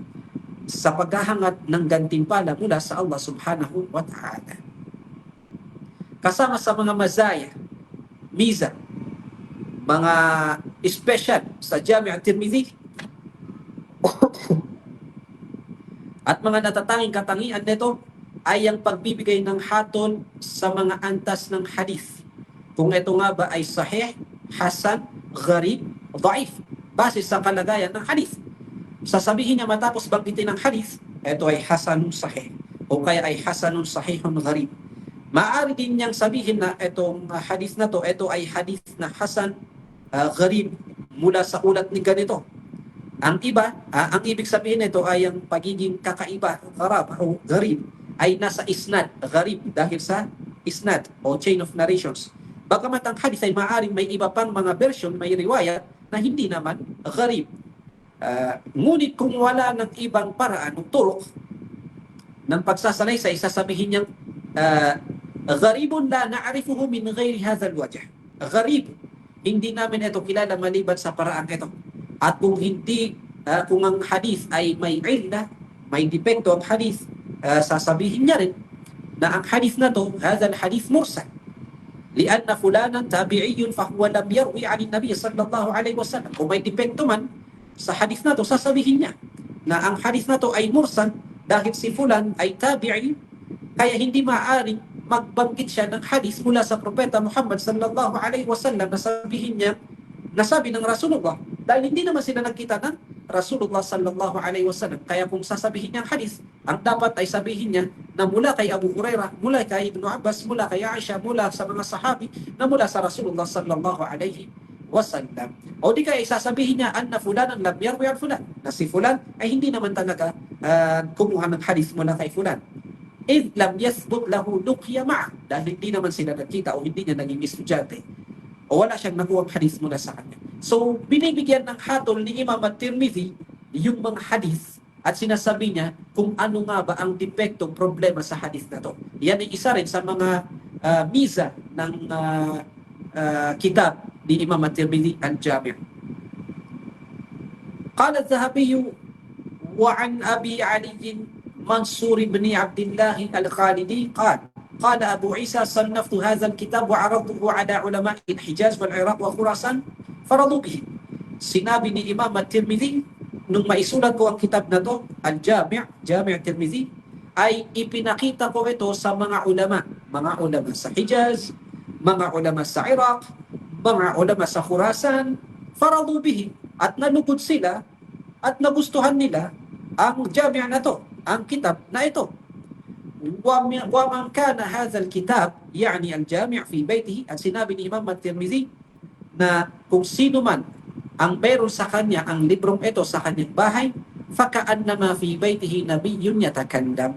sa paghahangad ng gantimpala mula sa Allah subhanahu wa ta'ala. Kasama sa mga mazaya, miza, mga special sa Jami' at-Tirmidhi at mga natatanging katangian nito ay ang pagbibigay ng hatol sa mga antas ng hadith. Kung ito nga ba ay sahih, hasan, gharib, daif, base sa kalagayan ng hadith. Sasabihin niya matapos banggitin ng hadith, ito ay hasanun sahih o kaya ay hasanun sahihun gharib. Maaari din niyang sabihin na itong hadith na to, ito ay hadith na hasan, gharib mula sa ulat ni ganito. Ang iba, ang ibig sabihin nito ay ang pagiging kakaiba, gharab o gharib, ay nasa isnad, gharib dahil sa isnad o chain of narrations. Bagamat ang hadith ay maaaring may iba pang mga version, may riwayat na hindi naman gharib. Ngunit kung wala ng ibang paraan o turok ng pagsasalaysay, sasabihin niyang gharibun la na'rifuhu min ghairi hadha al-wajh. Gharib, hindi namin ito kilala maliban sa paraang ito. At kung hindi, kung ang hadith ay may illa, may depekto ang hadith, sasabihin niya rin na ang hadith na to, hadha al-hadith mursal. لأن فلانا تابعي فهو لم يروي عن النبي صلى الله عليه وسلم. Kung may depekto man sa hadith na to, sasabihin niya na ang hadith na to ay mursal dahil si fulan ay tabi'i, kaya hindi maaaring magbanggit siya ng hadith mula sa propeta Muhammad sallallahu alaihi wasallam na sabihin niya, nasabi ng Rasulullah, dahil hindi naman sila nagkita ng Rasulullah sallallahu alaihi wasallam. Kaya kung sasabihin niya ang hadith, ang dapat ay sabihin niya na mula kay Abu Hurairah, mula kay Ibn Abbas, mula kay Aisha, mula sa mga sahabi, na mula sa Rasulullah sallallahu alaihi wasallam. O di kaya sasabihin niya, anna fulanan lam yarwi an fulan, na si fulan ay hindi naman talaga kumuha ng hadith mula kay fulan. Idh lam yathbut lahu luqya ma'a, dahil hindi naman sila nagkita o hindi niya naging estudyante o wala siyang nakuha hadith mula sa kanya. So, binibigyan ng hatol ni Imam at-Tirmidhi yung mga hadith at sinasabi niya kung ano nga ba ang depekto, problema sa hadith na to. Yan ay isa rin sa mga miza ng kitab ni Imam at-Tirmidhi al-Jami'. قال الذهبي وعن أبي علي منصور بن عبد الله الخالدي قال أبو عيسى صنفت هذا الكتاب وعرضته على علماء الحجاز والعراق وخراسان فرضوا به. Sinabi ni Imam at-Tirmidhi, nung maisulat ko ang kitab na to, Al-Jami', Jami' at-Tirmidhi, ay ipinakita ko ito sa mga ulama sa Hijaz, mga ulama sa Iraq, mga ulama sa Khurasan, faradu bihi, at nalugod sila at nagustuhan nila ang Jami' na to, ang kitab na ito. ومن كان هذا الكتاب يعني الجامع في بيته, at sinabi ni Imam at-Tirmidhi na kung sino man ang meron sa kanya ang librong ito sa kanyang bahay, فكأنما في بيته نبي يتكلم,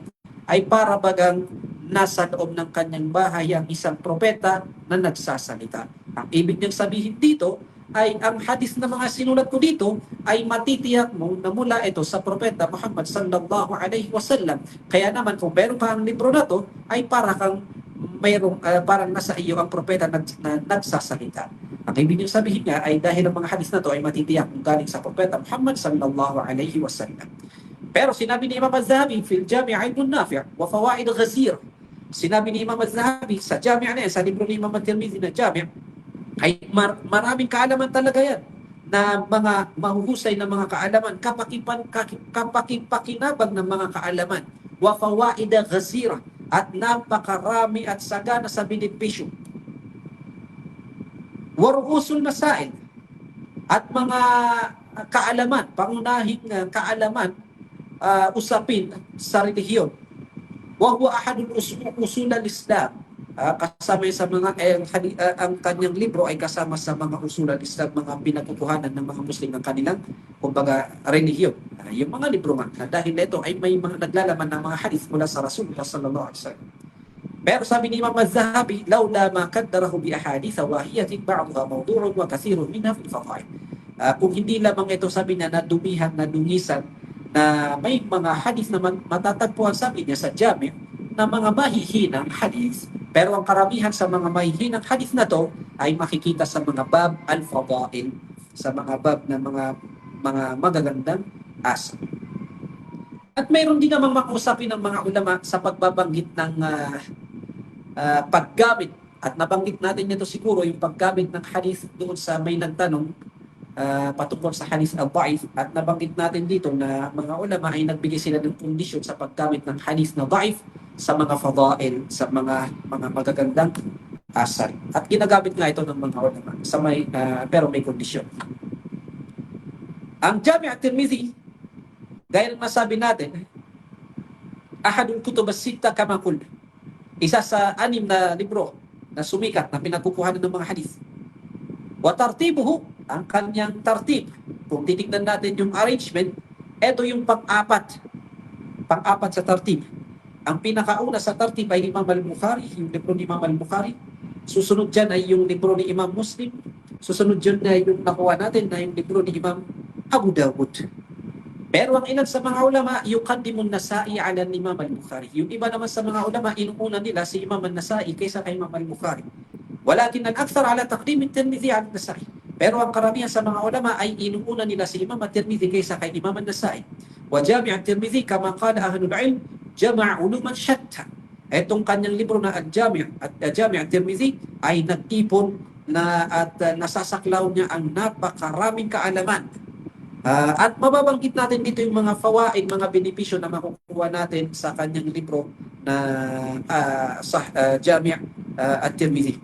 ay para bagang nasa loob ng kanyang bahay ang isang propeta na nagsasalita. Ang ibig niyang sabihin dito ay ang hadith na mga sinulat ko dito ay matitiyak mo na mula ito sa propeta Muhammad sallallahu alaihi wasallam. Kaya naman kung meron ka ang libro na to, ay para kang mayroong parang nasa iyo ang propeta na nagsasalita. Ang ibig niyang sabihin niya ay dahil ang mga hadith na to ay matitiyak kung galing sa propeta Muhammad sallallahu alaihi wasallam. Pero sinabi ni Imam Az-Zahabi fil Jami' Ilmun Nafi' wa Fawaid Ghazir, sinabi ni Imam Az-Zahabi sa Jami' na yan, sa libro ni Imam at-Tirmidhi na Jami', ay maraming kaalaman talaga yan, na mga mahuhusay na mga kaalaman, kapakipakinabang ng mga kaalaman, wa fawaida ghazira, at napakarami at sagana sa benepisyo, wa ru'usul masail, at mga kaalaman, pangunahing kaalaman, usapin sa relihiyon, wa huwa ahadul usul al-Islam, kasama sa mga ang kanyang libro ay kasama sa mga usul al-Islam, mga pinagkukuhanan ng mga Muslim ng kanilang kumbaga relihiyon. Yung mga libro man, dahil ito ay may mga naglalaman ng mga hadith mula sa Rasulullah sallallahu alaihi wasallam. Pero sabi ni Imam Az-Zahabi, laula ma qaddarahu bi ahadith wahiyatin ba'dha mawdu'un wa kathirun minha fil fadail. Kung hindi lamang ito, sabi niya, nadumihan, nadungisan, na may mga hadith na matatagpuan, sabi niya sa Jami', na mga mahihinang hadith. Pero ang karamihan sa mga mahihinang hadith na to ay makikita sa mga bab al-fadail, sa mga bab na mga magagandang asa. At mayroon din namang mga usapin ng mga ulama sa pagbabanggit ng paggamit. At nabanggit natin nito siguro yung paggamit ng hadith doon sa may nagtanong patungkol sa hadith al-da'if. At nabanggit natin dito na mga ulama ay nagbigay sila ng kondisyon sa paggamit ng hadith na da'if sa mga fadail, sa mga magagandang asar. At ginagamit nga ito ng mga ulama sa pero may kondisyon. Ang Jami' at-Tirmidhi, gaya ng nasabi natin, ahadul kutub as-sitta kama qul, isa sa 6 na libro na sumikat na pinagkukuhanan ng mga hadith. Wa tartibuhu, ang kanyang tartib, kung titignan natin yung arrangement, ito yung pang-apat sa tartib. Ang pinakauna sa tartib ay Imam al-Bukhari, yung libro ni Imam al-Bukhari. Susunod dyan ay yung libro ni Imam Muslim. Susunod dyan ay yung nakuha natin na yung libro ni Imam Abu Dawud. Pero ang ilan sa mga ulama, yuqaddimun Nasa'i ala Imam al-Bukhari. Yung iba naman sa mga ulama, inuuna nila si Imam al-Nasa'i kaysa kay Imam al-Bukhari. Walakin al-akthar ala taqdim at-Tirmidhi ala Nasa'i. Pero ang karamihan sa mga ulama ay inuuna nila si Imam at-Tirmidhi kaysa kay Imam al-Nasa'i. Wa Jami' at-Tirmidhi kama qala ahlul ilm, jama'a uluman shatta. Etong kanyang libro na Al-Jami' at-Tirmidhi ay nagtipon na at nasasaklaw niya ang napakaraming kaalaman. At mababanggit natin dito yung mga fawaid, mga benepisyo na makukuha natin sa kanyang libro na Jami' at-Tirmidhi.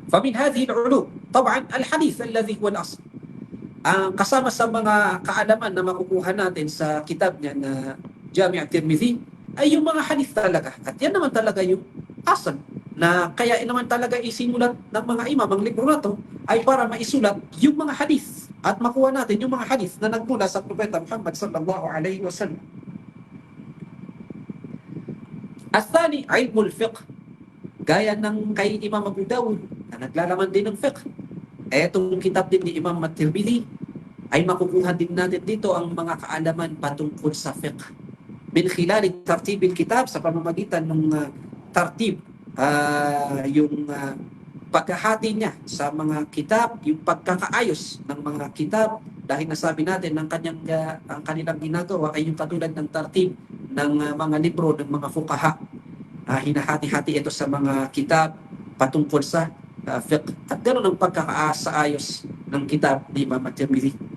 فمن هذه العلوم طبعا الحديث الذي هو الأصل. Ang kasama sa mga kaalaman na makukuha natin sa kitab niya na Jami' at-Tirmidhi ay yung mga hadith talaga. At yan naman talaga yung asal na kaya naman talaga isinulat ng mga imam ang libro na to ay para maisulat yung mga hadith at makuha natin yung mga hadith na nagmula sa Propeta Muhammad sallallahu alaihi wasallam. Athani, ilmul fiqh. Gaya ng kay Imam Abu Dawud na naglalaman din ng fiqh. Etong kitab din ni Imam at-Tirmidhi ay makukuha din natin dito ang mga kaalaman patungkol sa fiqh. Min khilal tartibil kitab, sa pamamagitan ng tartib, yung paghahati niya sa mga kitab, yung pagkakaayos ng mga kitab, dahil nasabi natin ang kanilang ginagawa ay yung katulad ng tartib ng mga libro ng mga fuqaha. Hinahati-hati ito sa mga kitab patungkol sa fiqh. At ganoon ang pagkakaayos ng kitab ni Imam at-Tirmidhi.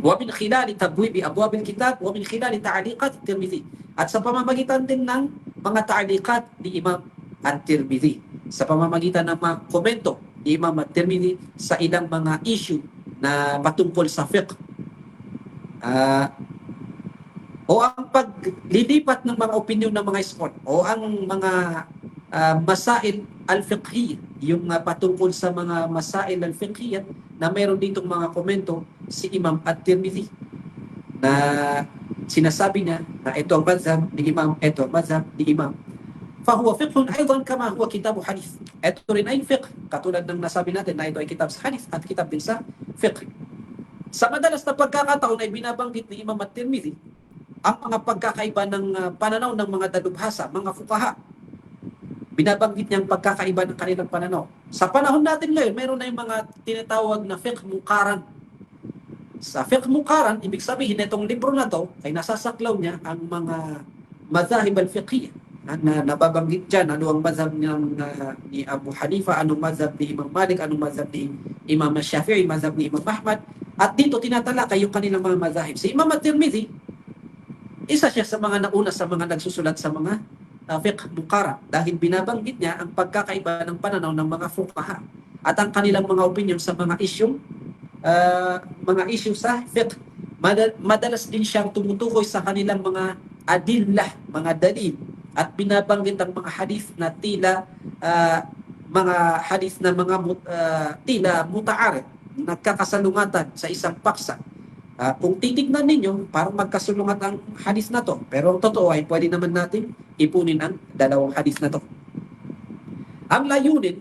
Wa min khilali tabwibi abwab al-kitab wa min khilali ta'liqat at-Tirmidhi. At sa pamamagitan din ng mga ta'liqat ni Imam at-Tirmidhi, sa pamamagitan ng mga komento ni Imam at-Tirmidhi sa ilang mga issue na patungkol sa fiqh. O ang paglilipat ng mga opinion ng mga scholar o ang mga masail al-fiqhiyya, yung patungkol sa mga masail al-fiqhiyya na mayroon ditong mga komento si Imam at-Tirmidhi na sinasabi niya na ito ang mazhab ni Imam, ito ang mazhab ni Imam. Fahuwa fiqhun aydan kama huwa kitabu hadith. Ito rin ay fiqh, katulad ng nasabi natin na ito ay kitab sa hadith at kitab din sa fiqh. Sa madalas na pagkakataon ay binabanggit ni Imam at-Tirmidhi ang mga pagkakaiba ng pananaw ng mga dalubhasa, mga fuqaha. Binabanggit niya ang pagkakaiba ng kanilang pananaw. Sa panahon natin ngayon, mayroon na yung mga tinatawag na fiqh muqaran. Sa fiqh muqaran, ibig sabihin itong libro na to ay nasasaklaw niya ang mga mazahib al-fiqhiyya na nababanggit dyan. Ano ang mazhab ni Abu Hanifa, anong mazhab ni Imam Malik, anong mazhab ni Imam Shafi'i, mazhab ni Imam Ahmad. At dito tinatalakay yung kanilang mga mazahib. Si Imam at-Tirmidhi, isa siya sa mga nauna sa mga nagsusulat sa mga fiqh muqaran dahil binabanggit niya ang pagkakaiba ng pananaw ng mga fuqaha at ang kanilang mga opinion sa mga issue sa fiqh. Madalas din siyang tumutukoy sa kanilang mga adillah, mga dalil, at binabanggit ang mga hadith na tila tila muta'arid, nagkakasalungatan sa isang paksa. Kung titignan ninyo, parang magkasulungat ang hadith na to. Pero ang totoo ay pwede naman natin ipunin ang dalawang hadith na to. Ang layunin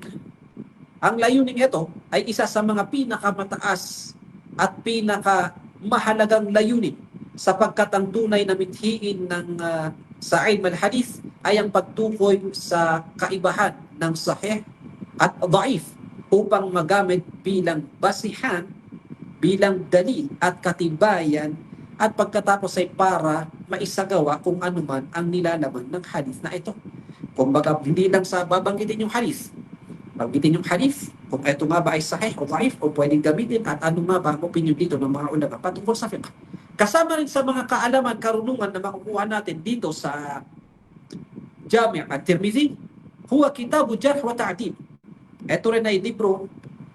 ito ay isa sa mga pinakamataas at pinakamahalagang layunin sapagkat ang tunay na mithiin ng sa ilm al-hadith ay ang pagtukoy sa kaibahan ng sahih at dhaif upang magamit bilang basihan, bilang dalil at katibayan, at pagkatapos ay para maisagawa kung ano man ang nilalaman ng hadith na ito. Kumbaga, hindi lang sa babanggitin yung hadith. Banggitin yung hadith, kung ito nga ba ay sahih o daif o pwedeng gamitin at ano nga ba ang opinion dito ng mga ulama patungkol sa fiqh. Kasama rin sa mga kaalaman, karunungan na makukuha natin dito sa Jami' at-Tirmidhi, huwa kitabu jarh wa ta'dil. Ito rin ay libro,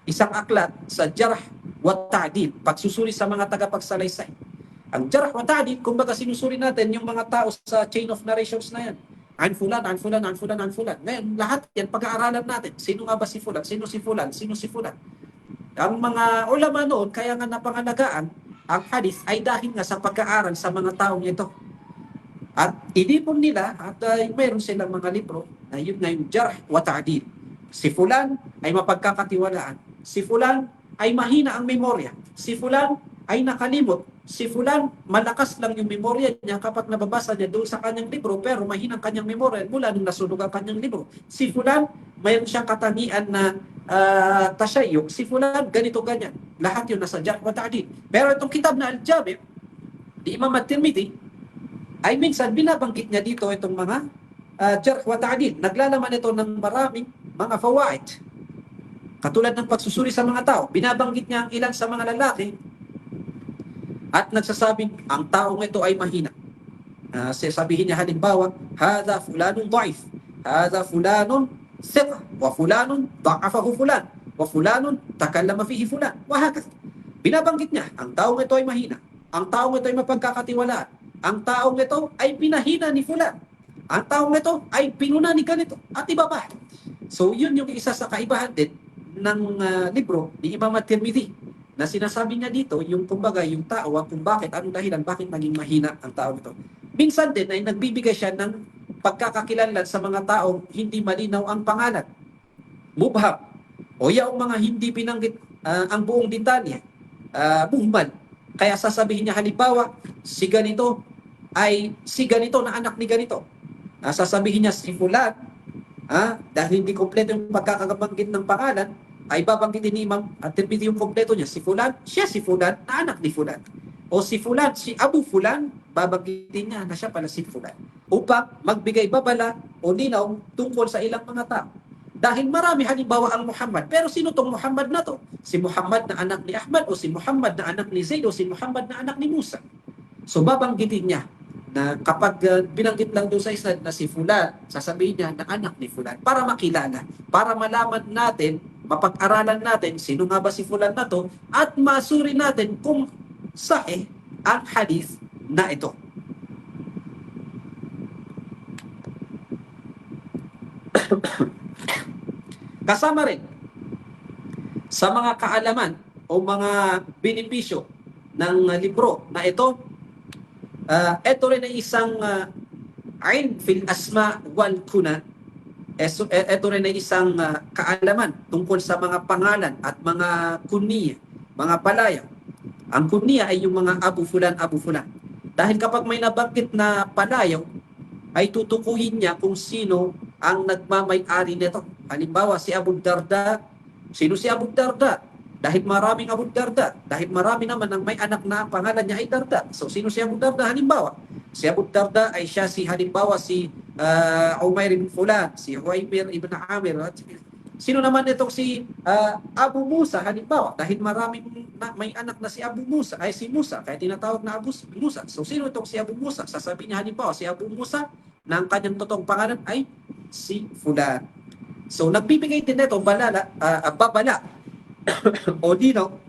isang aklat sa jarh wa ta'dil, pagsusuri sa mga tagapagsalaysay. Ang jarh wa ta'dil, kumbaga sinusuri natin yung mga tao sa chain of narrations na yan. An fulan, an fulan, an fulan, an fulan. Ngayon, lahat yan, pag-aaralan natin. Sino nga ba si fulan? Sino si fulan? Sino si fulan? Ang mga ulama noon, kaya nga napangalagaan, ang hadith ay dahil nga sa pag-aaral sa mga taong ito. At inipon nila, at mayroon silang mga libro, na yun nga yung jarh wa ta'dil. Si fulan ay mapagkakatiwalaan. Si fulan ay mahina ang memorya. Si fulan ay nakalimot. Si fulan, malakas lang yung memorya niya kapag nababasa niya doon sa kanyang libro, pero mahina ang kanyang memorya mula nung nasunog ang kanyang libro. Si fulan, mayroon siyang katangian na tasyayuk. Si fulan, ganito ganyan. Lahat yun nasa jarh wa ta'dil. Pero itong kitab na Al-Jami' di Imam At-Tirmidhi, ay minsan binabanggit niya dito itong mga jarh wa ta'dil. Naglalaman ito ng maraming mga fawaid. Katulad ng pagsusuri sa mga tao. Binabanggit niya ang ilan sa mga lalaki at nagsasabing ang taong ito ay mahina. Sabihin niya halimbawa, hadha fulanun da'if, hadha fulanun thiqa, wa fulanun da'afahu fulan, wa fulanun takallama fihi fulan, wa hakaza. Binabanggit niya, ang taong ito ay mahina, ang taong ito ay mapagkakatiwalaan, ang taong ito ay pinahina ni fulan, ang taong ito ay pinuna ni ganito, at iba pa. So yun yung isa sa kaibahan din ng libro ni Imam At-Tirmidhi, na sinasabi niya dito, yung kumbaga, yung tao, kung bakit, anong dahilan, bakit naging mahina ang tao ito. Minsan din ay nagbibigay siya ng pagkakakilanlan sa mga taong hindi malinaw ang pangalan. Mubham. O yung mga hindi binanggit ang buong detalye. Muhmal. Kaya sasabihin niya, halimbawa, si ganito na anak ni ganito. Sasabihin niya, si fulan, dahil hindi kompleto yung pagkakabanggit ng pangalan, ay babanggitin ni Imam At-Tirmidhi yung kompleto niya. Si fulan, siya si fulan, na anak ni fulan. O si fulan, si Abu Fulan, babanggitin niya na siya pala si fulan. Upang magbigay babala o linaw tungkol sa ilang mga tao. Dahil marami halimbawa ang Muhammad. Pero sino tong Muhammad na to? Si Muhammad na anak ni Ahmad, o si Muhammad na anak ni Zaid, o si Muhammad na anak ni Musa. So babanggitin niya na kapag binanggit lang doon sa isnad na si fulan, sasabihin niya na anak ni fulan para makilala, para malaman natin, mapag-aralan natin sino nga ba si fulan na to at masuri natin kung sahih ang hadith na ito. Kasama rin sa mga kaalaman o mga benepisyo ng libro na ito, ito rin ay isang ain fil asma wal kuna. Ito rin ay isang kaalaman tungkol sa mga pangalan at mga kunniya, mga palayaw. Ang kunniya ay yung mga Abu Fulan, Abu Fulan. Dahil kapag may nabanggit na palayaw, ay tutukuyin niya kung sino ang nagmamay-ari nito. Halimbawa, si Abu Darda. Sino si Abu Darda? Dahil maraming Abu Darda. Dahil marami naman ang may anak na ang pangalan niya ay Darda. So, sino si Abu Darda? Halimbawa, si Abu Darda ay siya halimbawa si Umair ibn Fulan, si Huwaymir ibn Amir. Sino naman itong si Abu Musa? Halimbawa, dahil maraming may anak na si Abu Musa, ay si Musa, kaya tinatawag na Abu Musa. So, sino itong si Abu Musa? Sasabihin niya halimbawa, si Abu Musa na ang kanyang totoong pangalan ay si Fulan. So, nagbibigay din ito babala o dino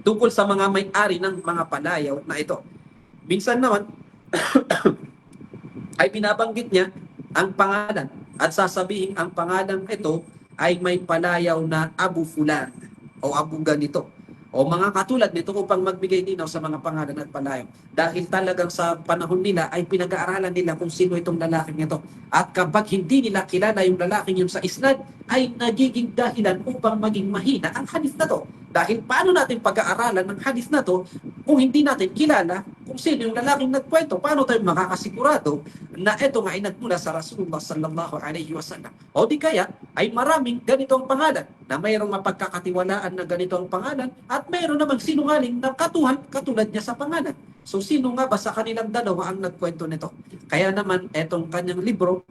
tungkol sa mga may-ari ng mga palayaw na ito. Minsan naman ay binabanggit niya ang pangalan at sasabihin ang pangalan ito ay may palayaw na Abu Fulan o Abu ganito o mga katulad nito upang magbigay linaw sa mga pangalan at palayaw. Dahil talagang sa panahon nila ay pinag-aaralan nila kung sino itong lalaking ito. At kapag hindi nila kilala yung lalaking yun sa isnad, ay nagiging dahilan upang maging mahina ang hadith na to. Dahil paano natin pag-aaralan ng hadith na to kung hindi natin kilala kung sino yung lalaking nagkwento? Paano tayo makakasigurado na ito nga ay nagmula sa Rasulullah sallallahu alaihi wasallam? O di kaya ay maraming ganitong pangalan na mayroong mapagkakatiwalaan na ganito ang pangalan at mayroon namang sinungaling na katulad niya sa pangalan. So sino nga ba sa kanilang dalawa ang nagkwento nito? Kaya naman etong kanyang libro,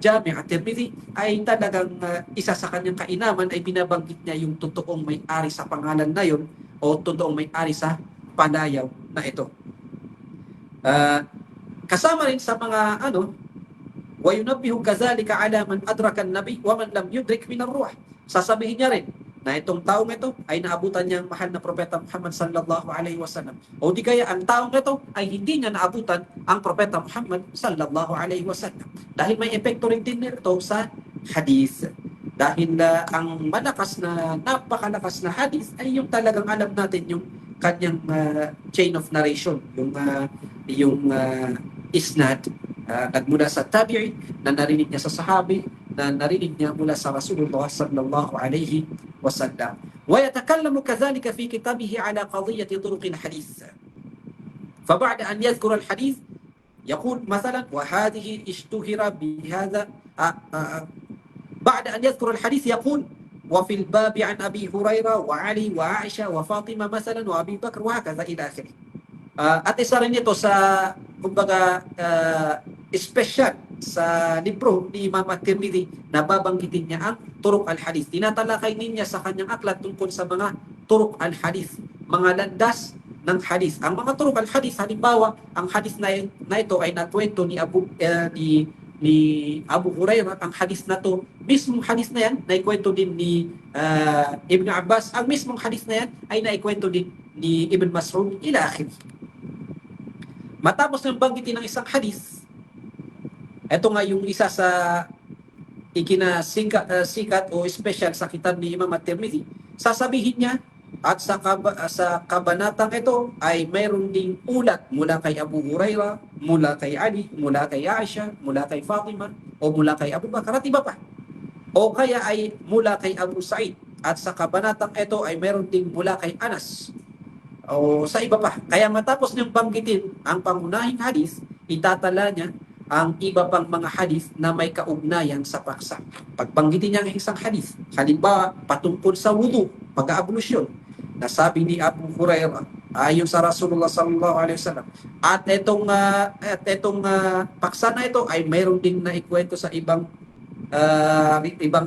Jami' at-Tirmidhi, ay talagang isa sa kanyang kainaman ay binabanggit niya yung totoong may-ari sa pangalan na yun o totoong may-ari sa panayaw na ito. Kasama rin sa mga وَيُنَبِّهُ كَذَلِكَ عَلَى مَنْ أَدْرَكَ النَّبِيَّ وَمَنْ لَمْ يُدْرِكْ مِنَ الرُّوحِ. Sasabihin niya rin na itong taong ito ay naabutan niya ang mahal na propeta Muhammad sallallahu alaihi wasallam. O di kaya ang taong ito ay hindi niya naabutan ang propeta Muhammad sallallahu alaihi wasallam. Dahil may epekto rin din nito sa hadith. Dahil ang napakalakas na hadith ay yung talagang alam natin yung kanyang chain of narration, yung isnad, nagmula sa tabi'i na narinig niya sa sahabi na narinig niya mula sa Rasulullah sallallahu alaihi wasallam. ويتكلم كذلك في كتابه على قضية طرق الحديث. فبعد أن يذكر الحديث يقول مثلا وهذه اشتهر بهذا بعد أن يذكر الحديث يقول وفي الباب عن أبي هريرة وعلي وعائشة وفاطمة مثلا وأبي بكر وهكذا إلى آخره. At isa rin ito sa kumbaga special sa libro ni Imam At-Tirmidhi na babanggitin niya ang Turuq al-Hadith. Tinatalakay niya sa kanyang aklat tungkol sa mga Turuq al-Hadith, mga landas ng hadith. Ang mga Turuq al-Hadith, halimbawa, ang hadith na ito ay nakwento ni Abu Hurairah. Ang hadith na to, mismong hadith na yan, naikwento din ni Ibn Abbas. Ang mismong hadith na yan ay naikwento din ni Ibn Mas'ud ila akhir. Matapos ng banggitin ng isang hadith, ito nga yung isa sa sikat o special sa kitab ni Imam At-Tirmidhi, sasabihin niya at sa kabanatang ito ay mayroon ding ulat mula kay Abu Hurairah, mula kay Ali, mula kay Aisha, mula kay Fatima, o mula kay Abu Bakar at iba pa. O kaya ay mula kay Abu Sa'id, at sa kabanatang ito ay mayroon ding mula kay Anas, o sa iba pa. Kaya matapos niyang banggitin ang pangunahing hadith, itatala niya ang iba pang mga hadith na may kaugnayan sa paksa. Pagbanggitin niya ang isang hadith, halimbawa patungkol sa wudu, pag-aablusyon, na sabi ni Abu Hurairah ayon sa Rasulullah sallallahu alaihi wasallam. At itong paksa na ito ay mayroon ding naikwento sa ibang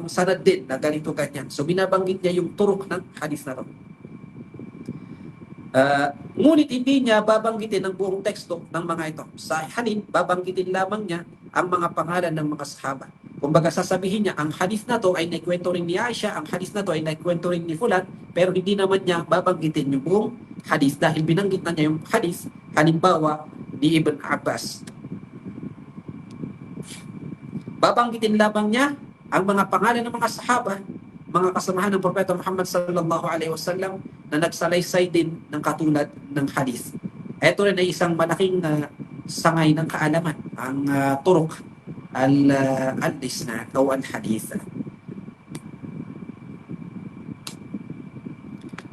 sanad din na ganito ganyan. So binabanggit niya yung turuk ng hadith na ito. Ngunit hindi niya babanggitin ang buong teksto ng mga ito. Sa halin, babanggitin lamang niya ang mga pangalan ng mga sahaba. Kumbaga sasabihin niya, ang hadith na to ay naikwento rin ni Aisha, ang hadith na to ay naikwento rin ni Fulan, pero hindi naman niya babanggitin yung buong hadith dahil binanggit na niya yung hadith, halimbawa ni Ibn Abbas. Babanggitin lamang niya ang mga pangalan ng mga sahaba, mga kasamahan ng Propeta Muhammad sallallahu alaihi wasallam na nagsalaysay din ng katulad ng hadith. Ito rin ay isang malaking sangay ng kaalaman, ang turuq al-isnad o al-hadith.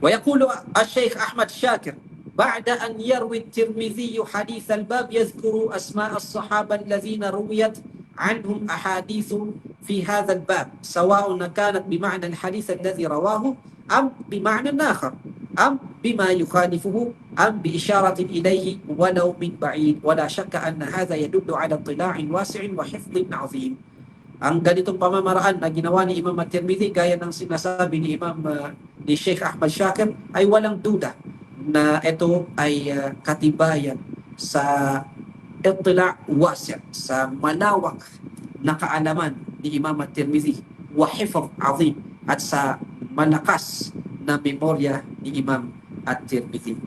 ويقول الشيخ أحمد شاكر بعد أن يروي الترمذي حديث الباب يذكر أسماء الصحابة الذين رويت عنهم أحاديث في هذا الباب سواء كانت بمعنى الحديث الذي رواه أم بمعنى آخر أم بما يخالفه أم بإشارة إليه ولو من بعيد ولا شك أن هذا يدل على اطلاع واسع وحفظ عظيم. Ang ganitong pamamaraan na ginawa ni Imam At-Tirmidhi gaya ng sinasabi ni Sheikh Ahmad Shakir ay walang duda na ito ay katibayan sa itla' wasi', sa malawak na kaalaman ni Imam At-Tirmidhi, wa hifz azim, at sa malakas na memorya ni Imam At-Tirmidhi.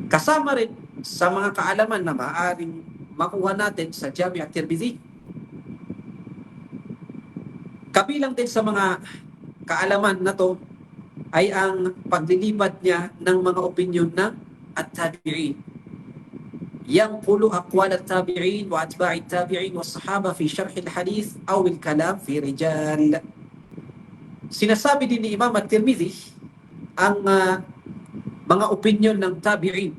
Kasama rin sa mga kaalaman na maaaring makuha natin sa Jami' At-Tirmidhi, kabilang din sa mga kaalaman na to ay ang paglilipat niya ng mga opinyon ng at-tabi'in. Yanqulu aqwal at-tabi'in wa atba'i at-tabi'in wa sahaba fi syarh al-hadith aw al-kalam fi rijal. Sinasabi din ni Imam At-Tirmidhi ang mga opinyon ng tabi'in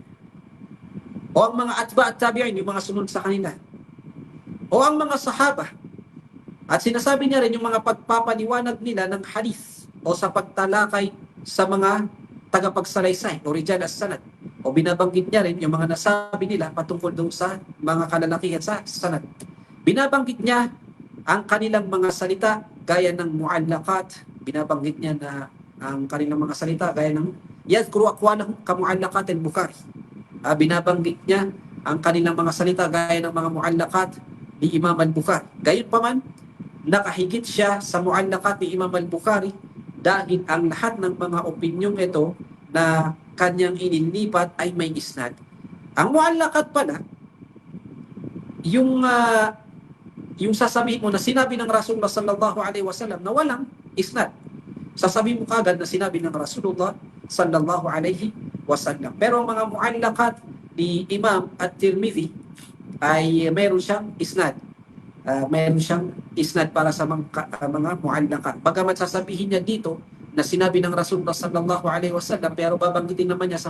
o ang mga atba' at-tabi'in, yung mga sunod sa kanila, o ang mga sahaba. At sinasabi niya rin yung mga pagpapaliwanag nila ng hadith o sa pagtalakay sa mga tagapagsalaysay o rijal as-sanad. o binabanggit niya rin yung mga nasabi nila patungkol doon sa mga kalalakihan sa sanad. Binabanggit niya ang kanilang mga salita gaya ng muallaqat. Binabanggit niya na ang kanilang mga salita gaya ng yadhkuru aqwalahum ka muallaqat al-Bukhari. Binabanggit niya ang kanilang mga salita gaya ng mga muallaqat ni Imam al-Bukhari. Gayunpaman, nakahigit siya sa muallaqat ni Imam al-Bukhari dahil ang lahat ng mga opinyong ito na kanyang inilipat ay may isnad. Ang muallaqat pala, yung sasabihin mo na sinabi ng Rasulullah sallallahu alaihi wasallam na walang isnad. Sasabihin mo kagad na sinabi ng Rasulullah sallallahu alaihi wasallam. Pero ang mga muallaqat ni Imam at-Tirmidhi ay meron siyang isnad. Meron siyang isnad para sa mga muallaqat. Bagamat sasabihin niya dito na sinabi ng Rasulullah sallallahu alaihi wasallam, pero babanggitin naman niya sa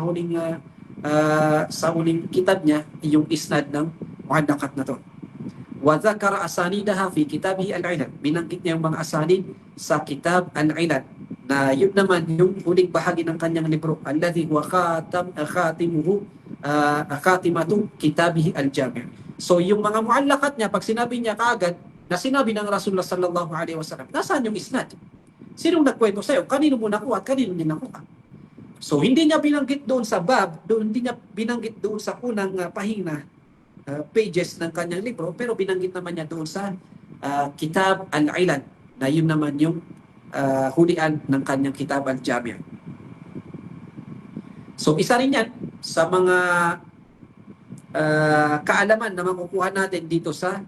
huling kitab niya yung isnad ng muallaqat na to. Wa dhakara asanidaha fi kitabihi al-Ilal. Binanggit niya yung mga asanid sa kitab al-Ilal, na yun naman yung huling bahagi ng kanyang libro, alladhi huwa khatimatu kitabihi al-Jami'. So yung mga muallaqat niya, pag sinabi niya kaagad na sinabi ng Rasulullah sallallahu alaihi wasallam, nasaan yung isnad? Sinong nagkwento sa'yo? Kanino mo nakuha at kanino niya nakuha? So hindi niya binanggit doon sa hindi niya binanggit doon sa unang pahina pages ng kanyang libro, pero binanggit naman niya doon sa Kitab al-Ilal, na yun naman yung hulian ng kanyang Kitab al-Jami'. So isa rin yan sa mga kaalaman na makukuha natin dito sa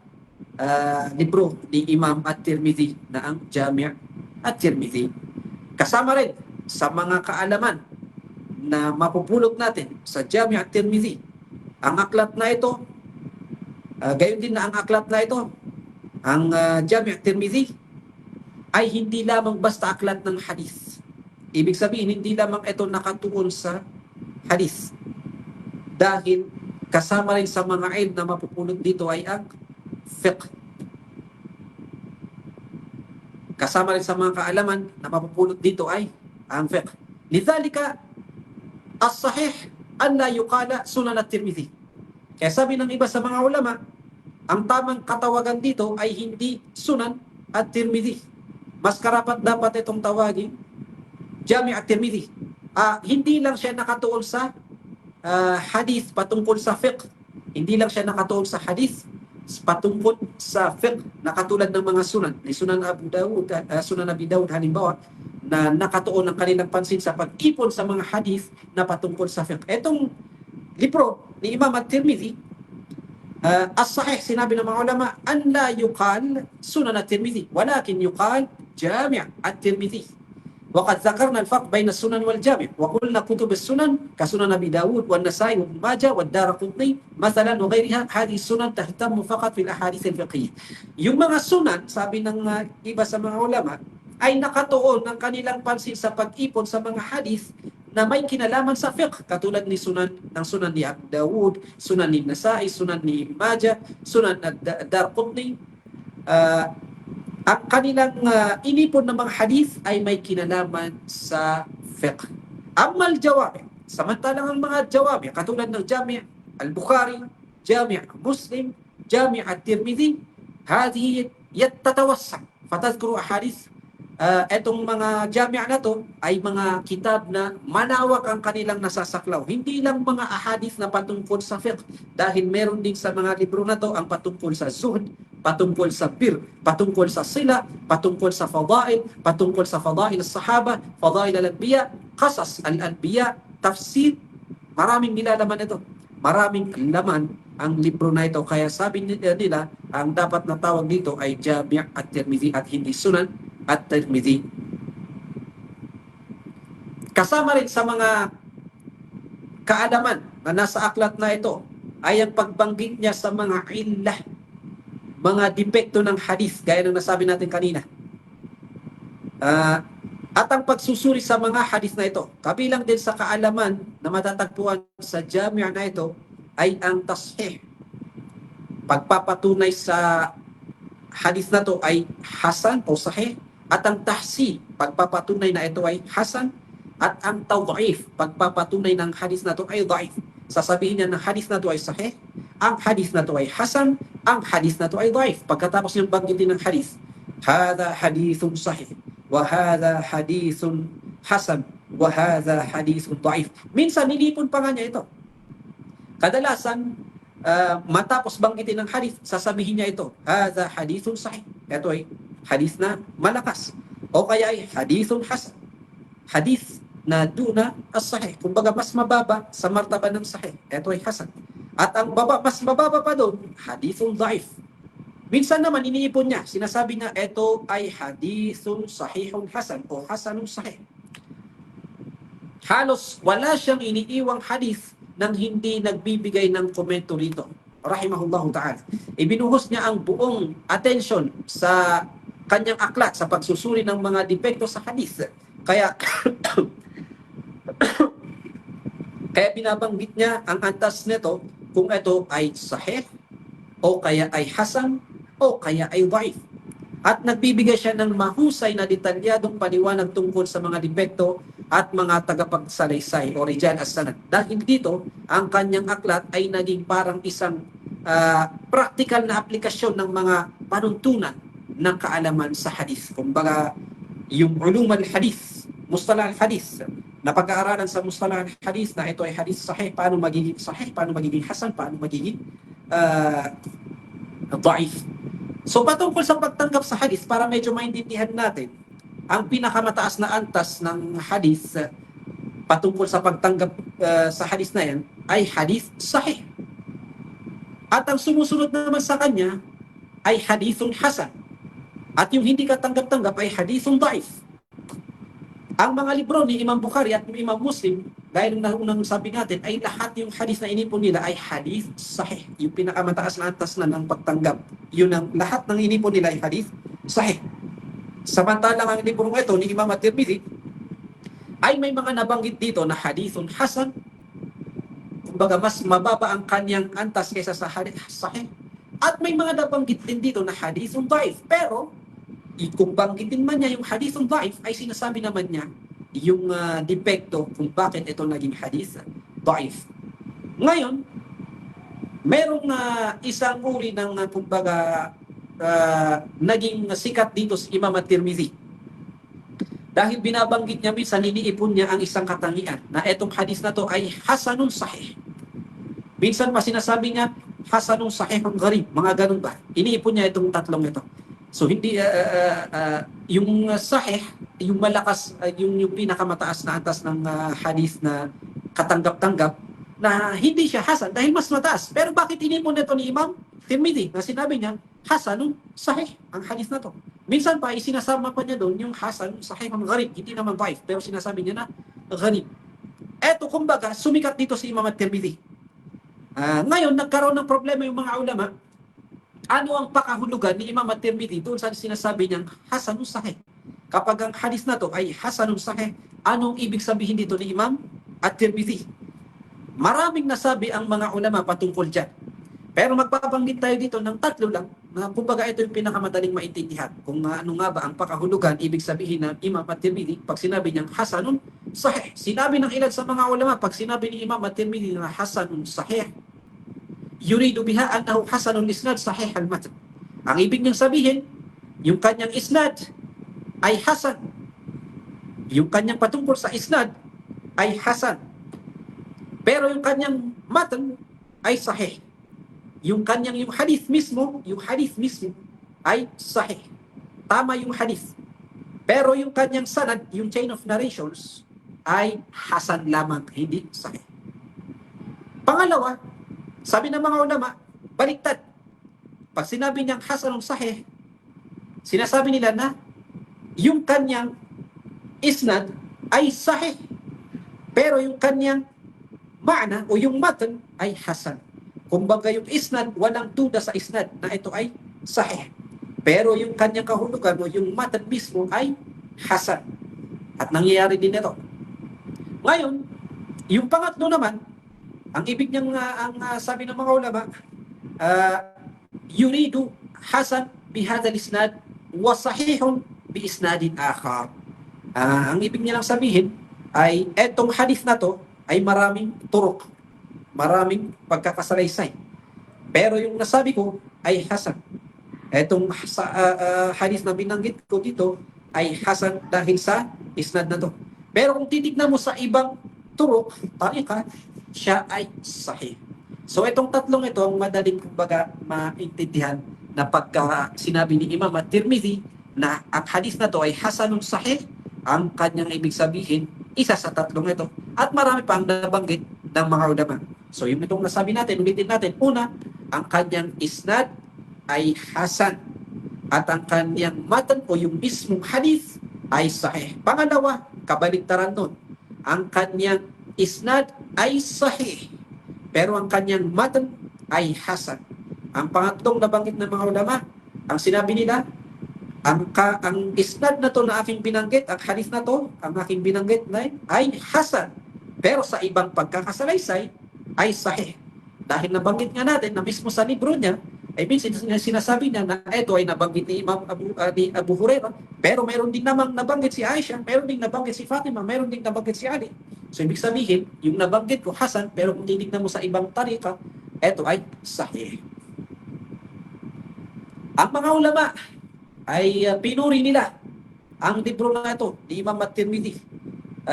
libro ni Imam at-Tirmidhi na ang Jami' at-Tirmidhi. Kasama rin sa mga kaalaman na mapupulot natin sa Jami' at-Tirmidhi, ang aklat na ito, gayon din na ang aklat na ito, ang Jami' at-Tirmidhi, ay hindi lamang basta aklat ng hadith. Ibig sabihin, hindi lamang ito nakatuon sa hadith. Dahil kasama rin sa mga ilm na mapupulot dito ay ang fiqh. Kasama rin sa mga kaalaman na mapupulot dito ay ang fiqh. Lidhalika, as-sahih an la yuqala sunan at-Tirmidhi. Kaya sabi ng iba sa mga ulama, ang tamang katawagan dito ay hindi sunan at-Tirmidhi. Mas karapat dapat itong tawagin Jami' at-Tirmidhi. Hindi lang siya nakatuon sa hadith patungkol sa fiqh. Hindi lang siya nakatuon sa hadith patungkol sa fiqh na katulad ng mga sunan. Ni Sunan Abu Dawud, Sunan Abi Dawud halimbawa, na nakatuon ang kanilang pansin sa pag-ipon sa mga hadith na patungkol sa fiqh. Etong libro ni Imam at-Tirmidhi, as-sahih, sinabi ng mga ulama, an la yuqal Sunan at-Tirmidhi, walakin yuqal Jami' at-Tirmidhi. وقد ذكرنا الفرق بين السنن والجامع وقلنا كتب السنن كسنن أبي داود والنسائي وابن ماجه والدارقطني مثلا وغيرها. هذه السنن تهتم فقط في الأحاديث الفقهية. Yung mga sunan, sabi ng iba sa mga ulama, ay nakatuon ng kanilang pansin sa pag-ipon sa mga hadith na may kinalaman sa fiqh, katulad ni sunan ni Abu Dawud, sunan ni Nasa'i, sunan ni Ibn Majah, sunan ni Darqutni. Ang kanilang inipon ng mga hadith ay may kinalaman sa fiqh. Amal jawami, samantalang ang mga jawami, katulad ng Jami' al-Bukhari, Jami' Muslim, Jami' at-Tirmidhi, hadihi yatatawassa fatadhkuru ahadith. Etong mga jami' na to ay mga kitab na manawak ang kanilang nasasaklaw. Hindi lang mga ahadith na patungkol sa fiqh, dahil meron din sa mga libro na to ang patungkol sa zuhd, patungkol sa bir, patungkol sa sila, patungkol sa fadail, patungkol sa fadail as-sahaba, fadail al-anbiya, qasas al-anbiya, tafsir. Maraming nilalaman ito. Maraming laman ang libro na ito. Kaya sabi nila, ang dapat na tawag dito ay Jami' at-Tirmidhi at hindi Sunan at-Tirmidhi. Kasama rin sa mga kaalaman na nasa aklat na ito ay ang pagbanggit niya sa mga illah, mga depekto ng hadith, gaya ng nasabi natin kanina. At ang pagsusuri sa mga hadith na ito, kabilang din sa kaalaman na matatagpuan sa Jami' na ito, ay ang tashih. Pagpapatunay sa hadith na ito ay hasan o sahih, at ang tahsin, pagpapatunay na ito ay hasan, At ang tawdaif, pagpapatunay ng hadith na to ay daif. Sasabihin niya ng hadith na to ay sahih, ang hadith na to ay hasan, ang hadith na to ay daif. Pagkatapos yung banggitin ng hadith, hada hadithun sahih, wa hada hadithun hasan, wa hada hadithun daif. Minsan nilipon pa nga niya ito. Kadalasan, matapos banggitin ng hadith, sasabihin niya ito, hada hadithun sahih. Ito ay hadith na malakas. O kaya ay hadithun hasan. Hadith na duna as-sahih. Kumbaga mas mababa sa martaba ng sahih. Ito ay hasan. At ang mas mababa pa doon, hadithun daif. Minsan naman iniipon niya, sinasabi niya ito ay hadithun sahihun hasan o hasanun sahih. Halos wala siyang iniiwang hadith nang hindi nagbibigay ng komento rito. Rahimahullahu ta'ala. Ibinuhos niya ang buong attention sa kanyang aklat sa pagsusuri ng mga depekto sa hadith. Kaya kaya binabanggit niya ang antas nito kung ito ay sahih o kaya ay hasan o kaya ay daif. At nagbibigay siya ng mahusay na detalyadong paliwanag tungkol sa mga depekto at mga tagapagsalaysay o rijal as-sanad. Dahil dito, ang kanyang aklat ay naging parang isang practical na aplikasyon ng mga panuntunan ng kaalaman sa hadith. Kumbaga, yung ulum al-hadith, mustalah al-hadith, na pag-aaralan sa mustalah al-hadith na ito ay hadith sahih, paano magiging sahih, paano magiging hasan, paano magiging daif. So patungkol sa pagtanggap sa hadith, para medyo maintindihan natin, ang pinakamataas na antas ng hadith patungkol sa pagtanggap sa hadith na yan ay hadith sahih. At ang sumusunod naman sa kanya ay hadithun hasan. At yung hindi katanggap-tanggap ay hadithun daif. Ang mga libro ni Imam Bukhari at ni Imam Muslim, dahil na unang sabi natin, ay lahat yung hadith na inipon nila ay hadith sahih. Yung pinakamataas na antas na ng pagtanggap. Yun ang lahat ng inipon nila ay hadith sahih. Samantalang ang librong ito ni Imam At-Tirmidhi ay may mga nabanggit dito na hadithun hasan. Kumbaga mas mababa ang kanyang antas kaysa sa hadith sahih. At may mga nabanggit din dito na hadithun daif. Pero kung banggitin man niya yung hadithun daif, ay sinasabi naman niya yung depekto kung bakit ito naging hadith daif. Ngayon, merong isang uri ng kumbaga naging sikat dito si Imam At-Tirmidhi. Dahil binabanggit niya minsan, niniipon niya ang isang katangian na etong hadith na to ay hasanun sahih. Minsan pa sinasabi niya hasanun sahihun gharib, mga ganun ba? Iniipon niya itong tatlong ito. So hindi yung sahih, yung malakas, yung pinakamataas na antas ng hadith na katanggap-tanggap na hindi siya hasan dahil mas mataas. Pero bakit inipon nito ni Imam Tirmidhi na sinabi niya hasanun sahih ang hadith na to? Minsan pa isinasama pa niya doon yung hasanun sahihun gharib, hindi naman daif, pero sinasabi niya na gharib. Eto kumbaga sumikat dito si Imam At-Tirmidhi. Ngayon nagkaroon ng problema yung mga ulama. Ano ang pakahulugan ni Imam At-Tirmidhi doon sa sinasabi niyang hasanun sahih? Kapag ang hadith na to ay hasanun sahih, anong ibig sabihin dito ni Imam At-Tirmidhi? Maraming nasabi ang mga ulama patungkol dyan. Pero magpapanggit tayo dito ng tatlo lang na kumbaga ito yung pinakamadaling maintindihan. Kung ano nga ba ang pakahulugan, ibig sabihin ng Imam At-Tirmidhi pag sinabi niyang hasanun sahih. Sinabi ng ilan sa mga ulama pag sinabi ni Imam At-Tirmidhi na hasanun sahih, yuridu biha annahu hasanul isnad sahih al-matn. Ang ibig niyang sabihin, yung kanyang isnad ay hasan. Yung kanyang patungkol sa isnad ay hasan. Pero yung kanyang matn ay sahih. Yung hadith mismo ay sahih. Tama yung hadith. Pero yung kanyang sanad, yung chain of narrations ay hasan lamang, hindi sahih. Pangalawa, sabi ng mga ulama, baliktad. Pag sinabi niyang hasanun sahih, sinasabi nila na yung kanyang isnad ay sahih. Pero yung kanyang ma'na o yung matan ay hasan. Kumbaga yung isnad, walang duda sa isnad na ito ay sahih. Pero yung kanyang kahulugan o yung matan mismo ay hasan. At nangyayari din ito. Ngayon, yung pangatlo naman, ang ibig niyang sabi ng mga ulama, yuridu hasan bihadha al-isnad wa sahihun bi isnadin akhar. Ang ibig niya lang sabihin ay etong hadith na to ay maraming turok, maraming pagkakasalaysay. Pero yung nasabi ko ay hasan. Etong hadith na binanggit ko dito ay hasan dahil sa isnad na to. Pero kung titignan mo sa ibang turok, tarika, siya ay sahih. So itong tatlong ito ang madaling kumbaga maintindihan na pagka sinabi ni Imam at-Tirmidhi na ang hadith na to ay hasanun sahih, ang kanyang ibig sabihin, isa sa tatlong ito. At marami pang nabanggit ng mga ulama. So yung itong nasabi natin, ulitin natin. Una, ang kanyang isnad ay hasan. At ang kanyang matan o yung mismong hadith ay sahih. Pangalawa, kabaligtaran nun. Ang kanyang isnad ay sahih. Pero ang kanyang matan ay hasan. Ang pangatlong nabanggit ng mga ulama, ang sinabi nila, ang isnad na to na aking binanggit, ang hadith na to, ang aking binanggit na ay hasan. Pero sa ibang pagkakasalaysay ay sahih. Dahil nabanggit nga natin na mismo sa libro niya, ay minsan sinasabi niya na ito ay nabanggit ni Imam Abu Hurairah, pero meron din namang nabanggit si Aisha, meron din nabanggit si Fatima, meron din nabanggit si Ali. So ibig sabihin, yung nabanggit ko hasan, pero kung titignan mo sa ibang tarika, ito ay sahih. Ang mga ulama ay pinuri nila ang libro na ito ni Imam at-Tirmidhi.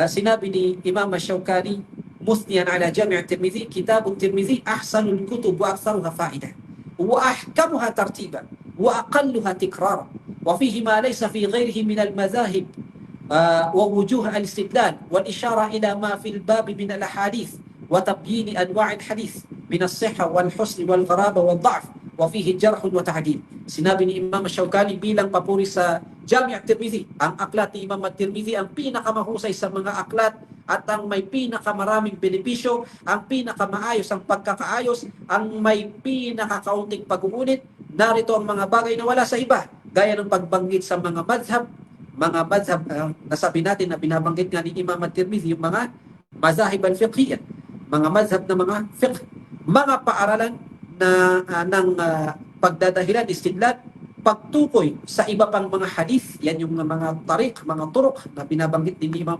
Sinabi ni Imam Ash-Shawkani, مثنيا على جامع الترمذي كتاب الترمذي أحسن الكتب وأكثرها فائدة وأحكمها ترتيبا وأقلها تكرارا وفيه ما ليس في غيره من المذاهب ووجوه الاستدلال والإشارة إلى ما في الباب من الأحاديث وتبيين أنواع الحديث من الصحة والحسن والغرابة والضعف وفيه جرح وتعديل. Sinabi ni Imam Ash-Shawkani bilang papuri sa Jami' at-Tirmidhi, ang aklat ni Imam at-Tirmidhi ang pinakamahusay sa mga aklat at ang may pinakamaraming benepisyo, ang pinakamaayos ang pagkakaayos, ang may pinakakaunting pag-uulit. Narito ang mga bagay na wala sa iba, gaya ng pagbanggit sa mga madhab, nasabi natin na binabanggit nga ni Imam at-Tirmidhi yung mga mazahib al-fiqhiyya, mga madhab na mga fiqh, mga paaralan na ng pagdadahilan, istidlal, pagtukoy sa iba pang mga hadith, yan yung mga tarik, mga turok na binabanggit ni Imam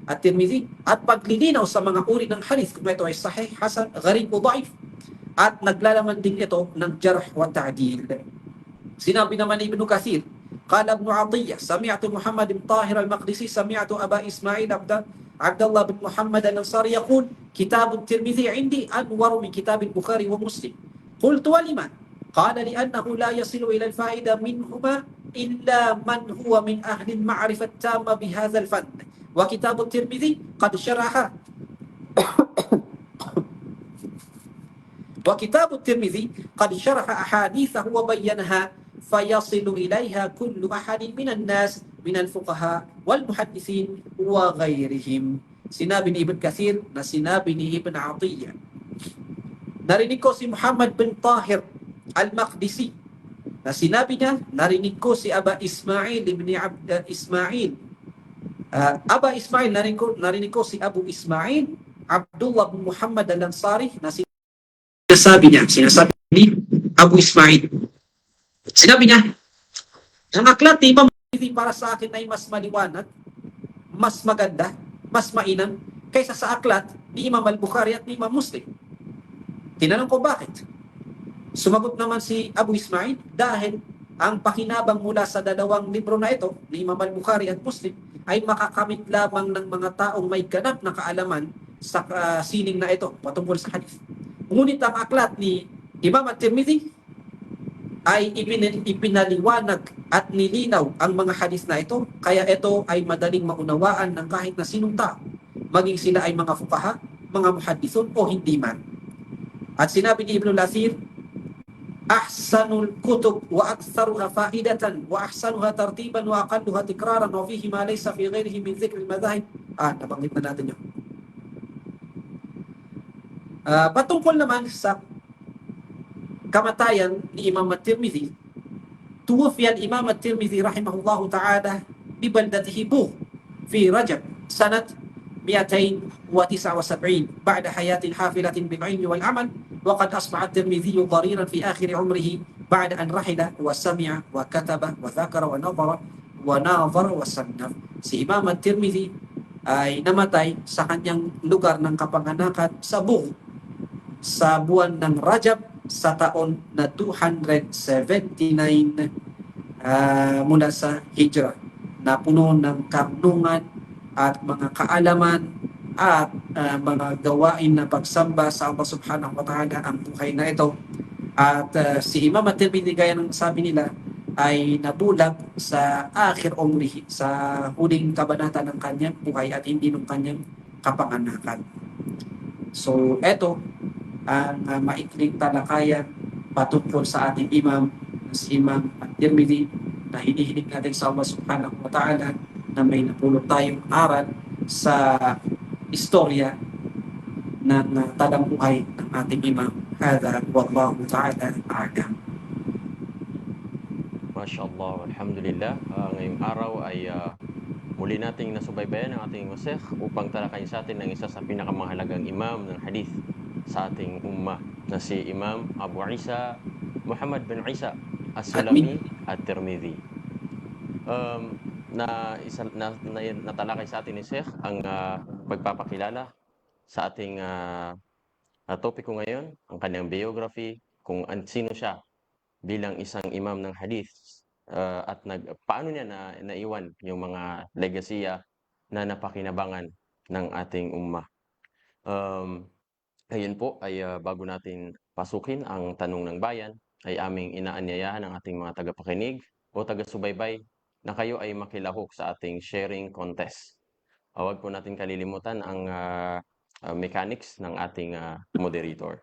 at-Tirmidhi, at paglilinaw sa mga uri ng hadith kung ito ay sahih, hasan, gharib o daif, at naglalaman din ito ng jarh wa ta'dil. Sinabi naman ni Ibn Kathir, قال ابن عطية سمعت محمد بن طاهر المقدسي سمعت أبا إسماعيل عبد الله بن محمد الأنصاري يقول كتاب الترمذي عندي أنور من كتاب البخاري ومسلم. قلت ولما؟ قال لأنه لا يصل إلى الفائدة منهما إلا من هو من أهل المعرفة التامة بهذا الفن وكتاب الترمذي قد شرح وكتاب الترمذي قد شرح أحاديثه وبينها فيصل إليها كل أحد من الناس من الفقهاء والمحدثين وغيرهم. Sinabi ni Ibn Kathir na sinabi ni Ibn Atiyah, narinig ko si Muhammad bin Tahir al-Maqdisi na sinabi niya, narinig ko si Aba Ismail ibn Ismail Aba Ismail, narinig ko si Abu Ismail Abdullah bin Muhammad al-Ansari na sinasabi ni Abu Ismail, sinabi niya, ang aklat ni Imam para sa akin ay mas maliwanag, mas maganda, mas mainam kaysa sa aklat ni Imam al-Bukhari at ni Imam Muslim. Tinanong ko bakit? Sumagot naman si Abu Ismail, dahil ang pakinabang mula sa dalawang libro na ito, ni Imam al-Bukhari at Muslim, ay makakamit lamang ng mga taong may ganap na kaalaman sa sining na ito patungkol sa hadith. Ngunit ang aklat ni Imam at-Tirmidhi ay ipinaliwanag at nilinaw ang mga hadith na ito, kaya ito ay madaling maunawaan ng kahit na sinong tao, maging sila ay mga fuqaha, mga muhaddithun o hindi man. At sinabi ni Ibn Lathir, ahsanul kutub wa aktharuha faidatan wa ahsanuha tartiban wa aqalluha tikraran wa fihi ma laysa fi ghayrihi min dhikr al-madahib. Nabanggit na natin yun. Patungkol naman sa kamatayan ni Imam at-Tirmidhi, tuwafya al-Imam at-Tirmidhi rahimahullahu ta'ala bibaldatihi Buh fi Rajab sanat 279 بعد حياة حافلة بالعلم والعمل وقد أصبح الترمذي ضريرا في آخر عمره بعد أن رحل وسمع وكتب وذكر ونظر وصنف. Si Imam at-Tirmidhi ay namatay sa kanyang lugar ng kapanganakan sa Bugh sa buwan ng Rajab sa taon na 279 mula sa Hijrah, na puno ng karunungan at mga kaalaman at mga gawain na pagsamba sa Allah subhanahu wa ta'ala ang buhay na ito. At si Imam at-Tirmidhi, gaya ng sabi nila, ay nabulag sa akhir umrihi, sa huling kabanata ng kanyang buhay at hindi ng kanyang kapanganakan. So, eto ang maikling talakayan patungkol sa ating imam, si Imam at-Tirmidhi, na hinihiling natin sa Allah subhanahu wa ta'ala na may napulot tayong aral sa istorya ng talambuhay ng ating imam. Hada wallahu ta'ala a'lam. MashaAllah, alhamdulillah. Ngayong araw ay muli nating nasubaybayan ang ating Sheikh upang talakayin sa atin ang isa sa pinakamahalagang imam ng hadith sa ating ummah na si Imam Abu Isa Muhammad bin Isa As-Sulami at-Tirmidhi. Natalakay sa atin ni Sheikh ang pagpapakilala sa ating topiko ngayon, ang kanyang biography, kung sino siya bilang isang imam ng hadith at paano niya naiwan yung mga legasiya na napakinabangan ng ating ummah. Ngayon po ay bago natin pasukin ang tanong ng bayan, ay aming inaanyayahan ang ating mga tagapakinig o taga-subaybay na kayo ay makilahok sa ating sharing contest. Huwag po natin kalilimutan ang mechanics ng ating moderator.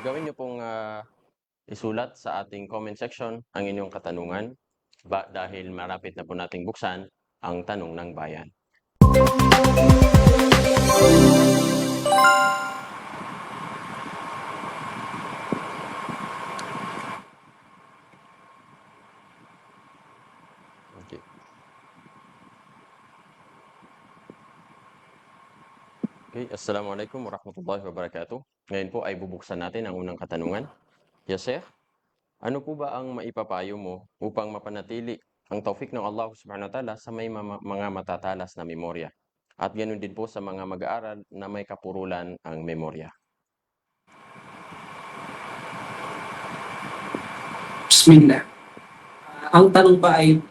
Gawin niyo pong isulat sa ating comment section ang inyong katanungan dahil marapit na po nating buksan ang tanong ng bayan. Okay. Okay, Assalamualaikum warahmatullahi wabarakatuh. Ngayon po ay bubuksan natin ang unang katanungan. Ya Sheikh, ano po ba ang maipapayo mo upang mapanatili ang taufik ng Allah subhanahu wa ta'ala sa may mga matatalas na memorya? At ganoon din po sa mga mag-aaral na may kapurulan ang memorya. Bismillah. Ang tanong ba ay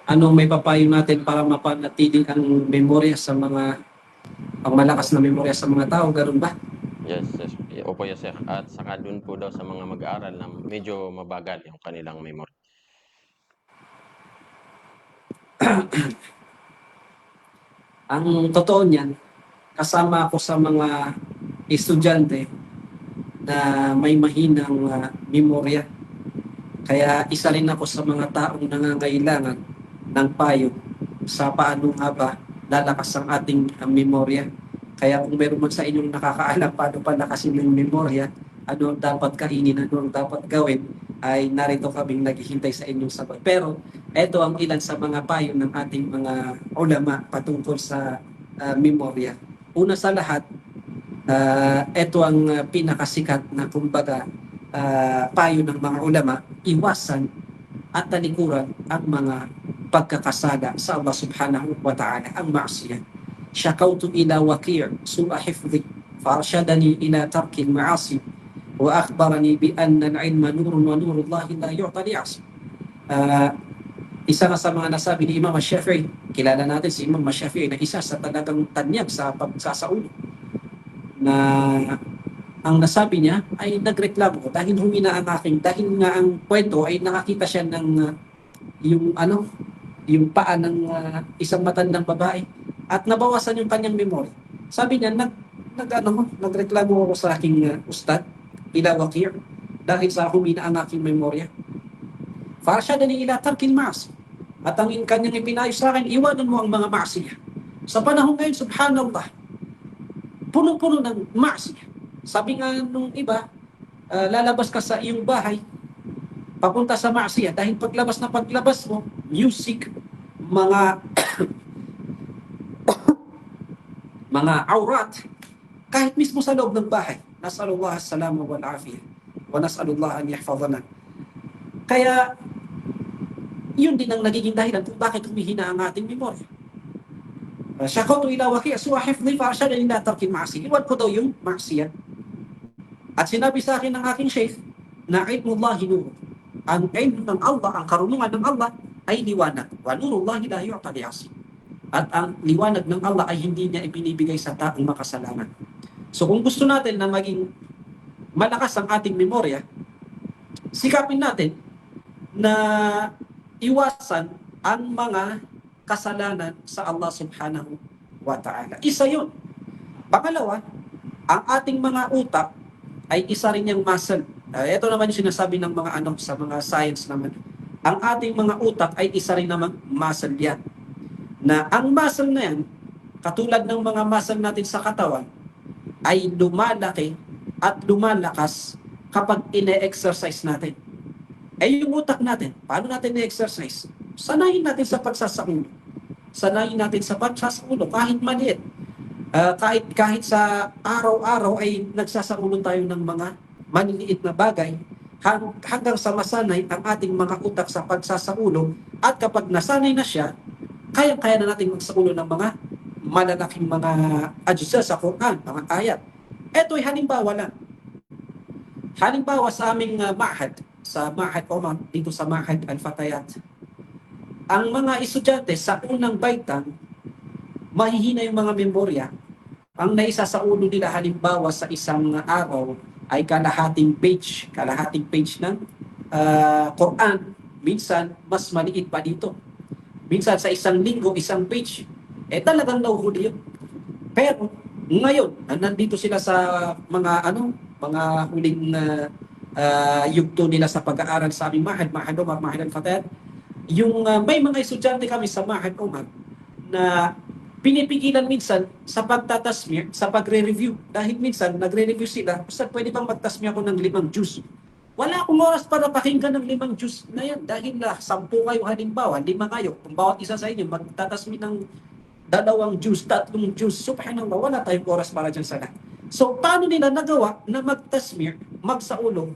anong may papayo natin para mapanatili ang memorya sa mga malakas na memorya sa mga tao, ganoon ba? Yes. Opo, yes, Sheikh. At saka dun po daw sa mga mag-aaral na medyo mabagal yung kanilang memory. Ang totoo niyan, kasama ako sa mga estudyante na may mahinang memorya. Kaya isa rin ako sa mga taong nangangailangan ng payo sa paano nga ba lalakas ang ating memorya. Kaya kung meron man sa inyong nakakaalam paano palakasin ng memorya, ano ang dapat kainin, ano ang dapat gawin, ay narito kaming naghihintay sa inyong sagot. Pero ito ang ilan sa mga payo ng ating mga ulama patungkol sa memorya. Una sa lahat, ito ang pinakasikat na kumbaga payo ng mga ulama, iwasan at talikuran ang mga pagkakasala sa Allah subhanahu wa ta'ala, ang ma'asiyah. Syakautu ila Waqi' su'a hifdhi farshadani ila tarki al-ma'asi wa akhbarani bi anna al-ilma nurun wa nurullahi la yu'ta li'asi. Isa nga sa mga nasabi ni Imam Shafi'i, kilala natin si Imam Shafi'i na isa sa talagang tanyag sa pagsasaulo, na ang nasabi niya ay nagreklamo ko dahil humina ang aking, dahil nga ang kwento ay nakakita siya ng yung paa ng isang matandang babae at nabawasan yung kanyang memory. Sabi niya, nagreklamo ako sa aking ustad, ila Waqi' dahil sa humina ang aking memorya. Farshadani ila tarkil ma'asi. At ang kanyang ipinayo sa akin, iwanan mo ang mga ma'asiyah. Sa panahon ngayon, subhanallah, puno-puno ng ma'asiyah. Sabi nga nung iba, lalabas ka sa iyong bahay, papunta sa ma'asiyah, dahil paglabas mo, music, mga mga aurat, kahit mismo sa loob ng bahay. Nas'alullah as-salama wal afiyah wa nas'alullah an yahfazana. Kaya yun din ang nagiging dahilan kung bakit humihina ang ating memorya. Syakautu ila waqi'a su'a hifdhi fa arshadani ila tarkil ma'asi. Iwan ko daw yung maksiat. At sinabi sa akin ng aking sheikh na ilmullahi nur. Ang ilmu ng Allah, ang karunungan ng Allah ay liwanag. Wa nurullahi la yu'ta li'asi. At ang liwanag ng Allah ay hindi niya ibinibigay sa taong makasalanan. So kung gusto natin na maging malakas ang ating memorya, sikapin natin na iwasan ang mga kasalanan sa Allah subhanahu wa ta'ala. Isa yun. Pangalawa, ang ating mga utak ay isa rin yung muscle. Ito naman yung sinasabi ng mga sa mga science naman. Ang ating mga utak ay isa rin namang muscle yan. Na ang muscle na yan, katulad ng mga muscle natin sa katawan, ay lumalaki at lumalakas kapag ine-exercise natin. Yung utak natin, paano natin i-exercise? Sanayin natin sa pagsasaulo. Sanayin natin sa pagsasaulo, kahit maliit. Kahit sa araw-araw ay nagsasaulo tayo ng mga maliliit na bagay hanggang sa masanay ang ating mga utak sa pagsasaulo, at kapag nasanay na siya, kaya na natin magsaulo ng mga malalaking mga ajza sa Quran, mga ayat. Ito'y halimbawa lang. Halimbawa sa aming ma'had, sa Ma'had Oman, dito sa Ma'had Al-Fatayat. Ang mga estudyante sa unang baitan, mahihina yung mga memorya. Ang naisa sa ulo nila halimbawa sa isang araw ay kalahating page ng Quran. Minsan, mas maliit pa dito. Minsan sa isang linggo, isang page. Talagang nauhuli yun. Pero ngayon, nandito sila sa mga huling yugto nila sa pag-aaral sa aming Ma'had Omar, Ma'had Al-Fatayat. May mga estudyante kami sa Ma'had Omar na pinipigilan minsan sa pagtatasmir, sa pagre-review. Dahil minsan, nagre-review sila, basta pwede bang magtasmir ako ng 5 juice? Wala akong oras para pakinggan ng 5 juice na yan. Dahil 10 kayo halimbawa, 5 kayo. Kung bawat isa sa inyo, magtatasmir ng 2 juice, 3 juice. Subhanallah, wala tayong oras para dyan sa lahat. So, paano nila nagawa na magtasmir, magsaulo,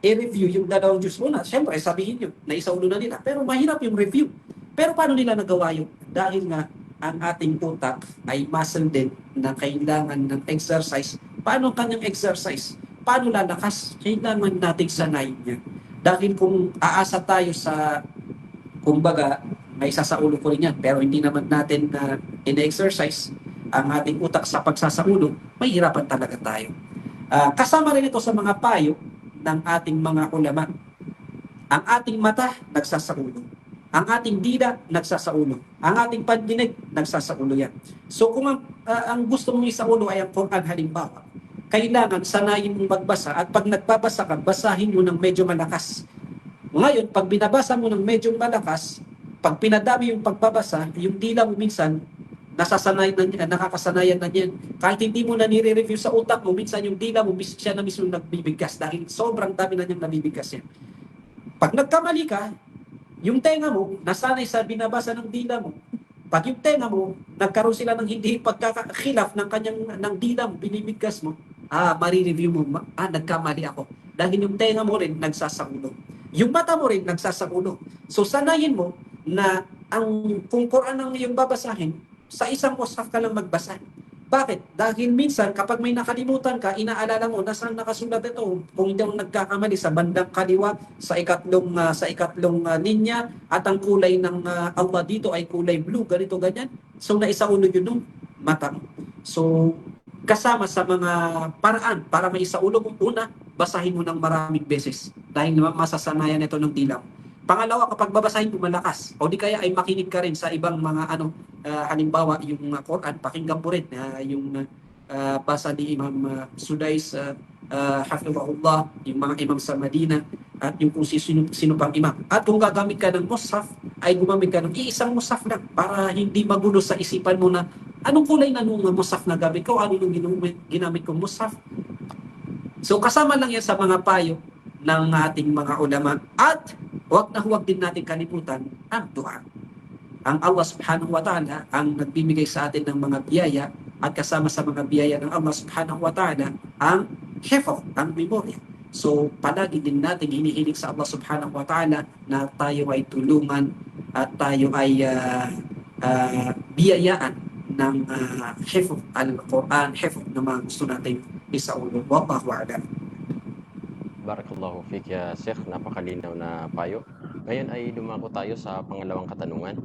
i-review yung 2 juice muna? Siyempre, sabihin nyo, naisaulo na nila. Pero mahirap yung review. Pero paano nila nagawa yun? Dahil nga, ang ating utak ay muscle din na kailangan ng exercise. Paano kanyang exercise? Paano lalakas? Kailangan nating sanayin niya. Dahil kung aasa tayo sa, kumbaga, may sasaulo ko rin yan, pero hindi naman natin in-exercise ang ating utak sa pagsasaulo, mahirapan talaga tayo. Kasama rin ito sa mga payo ng ating mga ulama. Ang ating mata, nagsasaulo. Ang ating dila, nagsasaulo. Ang ating pandinig, nagsasaulo yan. So kung ang gusto mong isaulo ay ang Quran halimbawa, kailangan sanayin mong magbasa, at pag nagbabasa ka, basahin mo ng medyo malakas. Ngayon, pag binabasa mo ng medyo malakas, pag pinadami yung pagbabasa, yung dila mo minsan, nakakasanayan na yan. Kahit hindi mo na nire-review sa utak mo, minsan yung dila mo, siya na mismo nagbibigkas dahil sobrang dami na niyang nabibigkas yan. Pag nagkamali ka, yung tenga mo, nasanay sa binabasa ng dila mo. Pag yung tenga mo, nagkaroon sila ng hindi pagkakakhilaf ng dila mo, binibigkas mo, marireview mo, nagkamali ako. Dahil yung tenga mo rin, nagsasaulo. Yung mata mo rin, nagsasaulo. So, sanayin mo na kung Quran ang iyong babasahin, sa isang mushaf ka lang magbasa. Bakit? Dahil minsan, kapag may nakalimutan ka, inaalala mo, nasaan nakasulat ito? Kung hindi ako nagkakamali, sa bandang kaliwa, sa ikatlong linya, at ang kulay ng Allah dito ay kulay blue, ganito, ganyan. So, naisaulo yun nung mata mo. So, kasama sa mga paraan para maisaulo mo, una, basahin mo ng maraming beses. Dahil masasanayan ito ng dila mo. Pangalawa, kapag babasahin mo malakas, o di kaya ay makinig ka rin sa ibang mga halimbawa yung Quran, pakinggan mo rin yung basa ni Imam Sudais, hafizahullah, yung mga imam sa Madina, at yung kung sino pang imam. At kung gagamit ka ng mushaf, ay gumamit ka ng iisang mushaf lang para hindi magulo sa isipan mo na anong kulay na nung mushaf na gamit ko, ano nung ginamit kong mushaf. So kasama lang yan sa mga payo ng ating mga ulama. At huwag din natin kalimutan ang dua. Ang Allah subhanahu wa ta'ala ang nagbibigay sa atin ng mga biyaya, at kasama sa mga biyaya ng Allah subhanahu wa ta'ala ang hifz, ang memorya. So, palagi din natin hinihiling sa Allah subhanahu wa ta'ala na tayo ay tulungan at tayo ay biyayaan ng hifz al-Quran, hifz na mga gusto natin isaulo. Wallahu a'lam. Barakallahu fiik ya Sheikh, napakalinaw na payo. Ngayon ay dumako tayo sa pangalawang katanungan.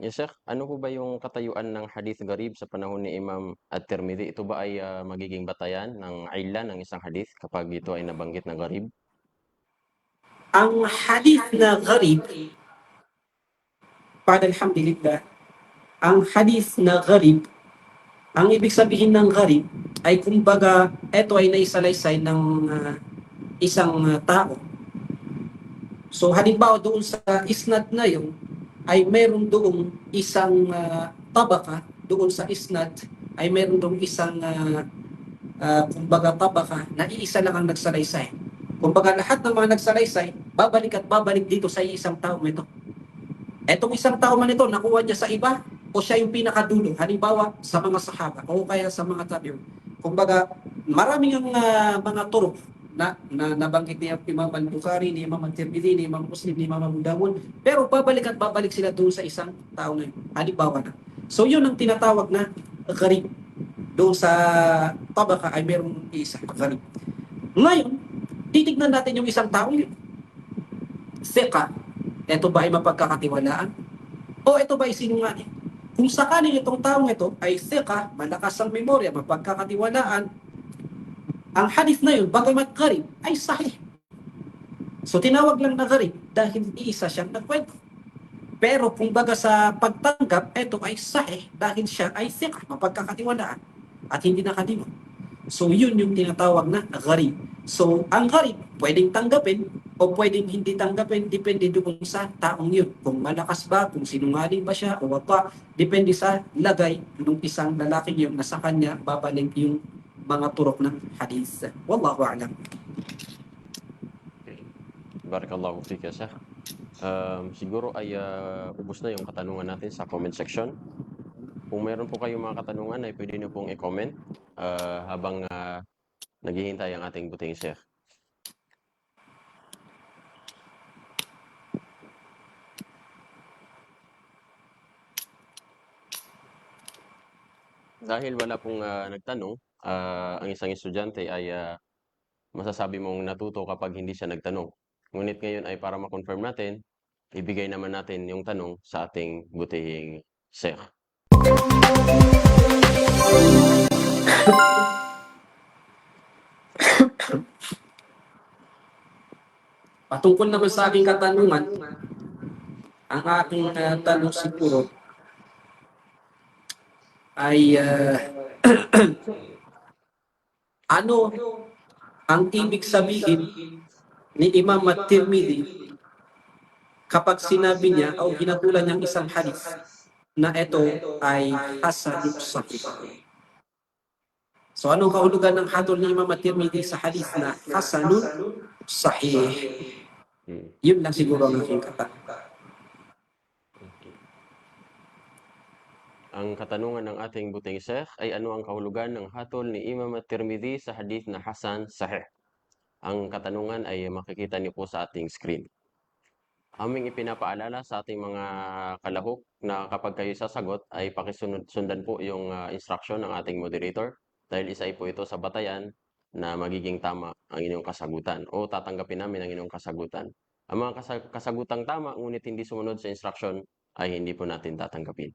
Ya Sheikh, ano po ba yung katayuan ng hadith garib sa panahon ni Imam At-Tirmidhi? Ito ba ay magiging batayan ng illa ng isang hadith kapag ito ay nabanggit na garib? Ang hadith na gharib, alhamdulillah, ang hadith na gharib, ang ibig sabihin ng gharib ay kumbaga ito ay naisalaysay ng isang tao. So halimbawa doon sa isnad na yun ay meron doong isang tabaka, doon sa isnad ay meron doong isang kumbaga tabaka na iisa lang ang nagsalaysay. Kumbaga lahat ng mga nagsalaysay, babalik at babalik dito sa isang tao ito. Etong isang tao man ito, nakuha niya sa iba o siya yung pinakadulo. Halimbawa, sa mga sahaba o kaya sa mga tabi'un. Kumbaga, maraming ang mga turok na nabanggit ni Imam Al-Bukhari, ni Imam Al-Tirmidhi, ni Imam Muslim, ni Imam Abu Dawud. Pero babalik at babalik sila doon sa isang tao na yun. Halimbawa na. So yun ang tinatawag na gharib. Doon sa tabaka ay merong isa, gharib. Ngayon, titignan natin yung isang tao yun. Thiqa, ito ba ay mapagkakatiwalaan? O ito ba ay sinungaling? Kung sakaling itong taong ito ay thiqa, malakas ang memorya, mapagkakatiwalaan, ang hadith na yun, bagamat gharib, ay sahih. So tinawag lang na gharib dahil iisa siyang nagkwento. Pero kung baga sa pagtanggap, ito ay sahih dahil siya ay thiqa, mapagkakatiwalaan at hindi nakalimot. So yun yung tinatawag na gharib. So ang gharib, pwedeng tanggapin o pwedeng hindi tanggapin, depende doon sa taong yun. Kung malakas ba, kung sinungaling ba siya o wala, depende sa lagay ng isang lalaki yun na sa kanya babalik yung mga turok ng hadith. Wallahu a'lam. Okay. Barakallahu fiik ya Sheikh. Siguro ay ubos na yung katanungan natin sa comment section. Kung meron po kayong mga katanungan ay pwede niyo pong i-comment habang naghihintay ang ating buting Sheikh. Dahil wala pong nagtanong, ang isang estudyante ay masasabi mong natuto kapag hindi siya nagtanong. Ngunit ngayon ay para ma-confirm natin, ibigay naman natin yung tanong sa ating butihing Sheikh. Patungkol naman sa aking katanungan, ang aking tanong siguro ay ano ang ibig sabihin ni Imam At-Tirmidhi kapag sinabi niya o hinatulan niyang isang hadith na ito ay hasanun sahih. So anong kahulugan ng hatol ni Imam At-Tirmidhi sa hadith na hasanun sahih? Yun lang siguro ang aking katanungan. Ang katanungan ng ating buting Sheikh ay ano ang kahulugan ng hatol ni Imam At-Tirmidhi sa hadith na Hasan Sahih? Ang katanungan ay makikita niyo po sa ating screen. Aming ipinapaalala sa ating mga kalahok na kapag kayo sasagot ay pakisundan po yung instruction ng ating moderator dahil isa po ito sa batayan na magiging tama ang inyong kasagutan o tatanggapin namin ang inyong kasagutan. Ang mga kasagutang tama ngunit hindi sumunod sa instruction ay hindi po natin tatanggapin.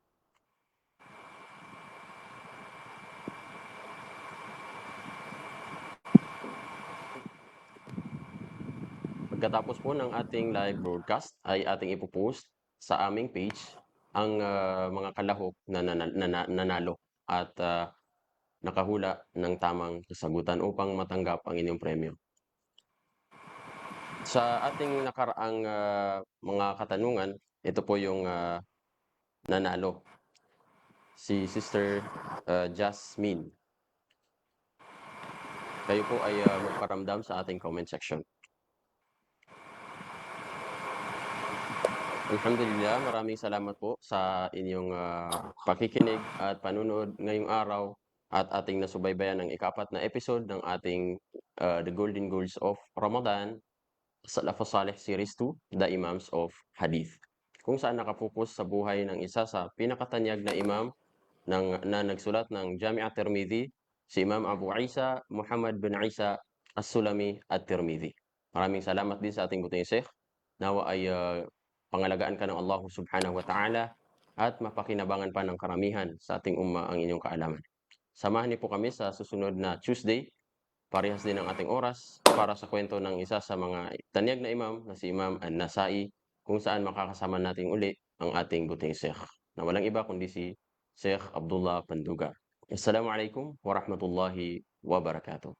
Pagkatapos po ng ating live broadcast ay ating ipopost sa aming page ang mga kalahok na nanalo at nakahula ng tamang kasagutan upang matanggap ang inyong premyo. Sa ating nakaraang mga katanungan, ito po yung nanalo. Si Sister Jasmine. Kayo po ay magparamdam sa ating comment section. Alhamdulillah, maraming salamat po sa inyong pakikinig at panunood ngayong araw at ating nasubaybayan ng ikapat na episode ng ating The Golden Goals of Ramadan, Salaf Saleh Series 2, The Imams of Hadith, kung saan nakapokus sa buhay ng isa sa pinakatanyag na imam na nagsulat ng Jami' at-Tirmidhi, si Imam Abu Isa Muhammad bin Isa As-Sulami at-Tirmidhi. Maraming salamat din sa ating buting Sheikh. Nawa ay pangalagaan ka ng Allah subhanahu wa ta'ala at mapakinabangan pa ng karamihan sa ating umma ang inyong kaalaman. Samahan niyo po kami sa susunod na Tuesday. Parehas din ang ating oras para sa kwento ng isa sa mga tanyag na imam na si Imam An-Nasai, kung saan makakasama natin uli ang ating buting Sheikh na walang iba kundi si Sheikh Abdullah Panduga. Assalamualaikum warahmatullahi wabarakatuh.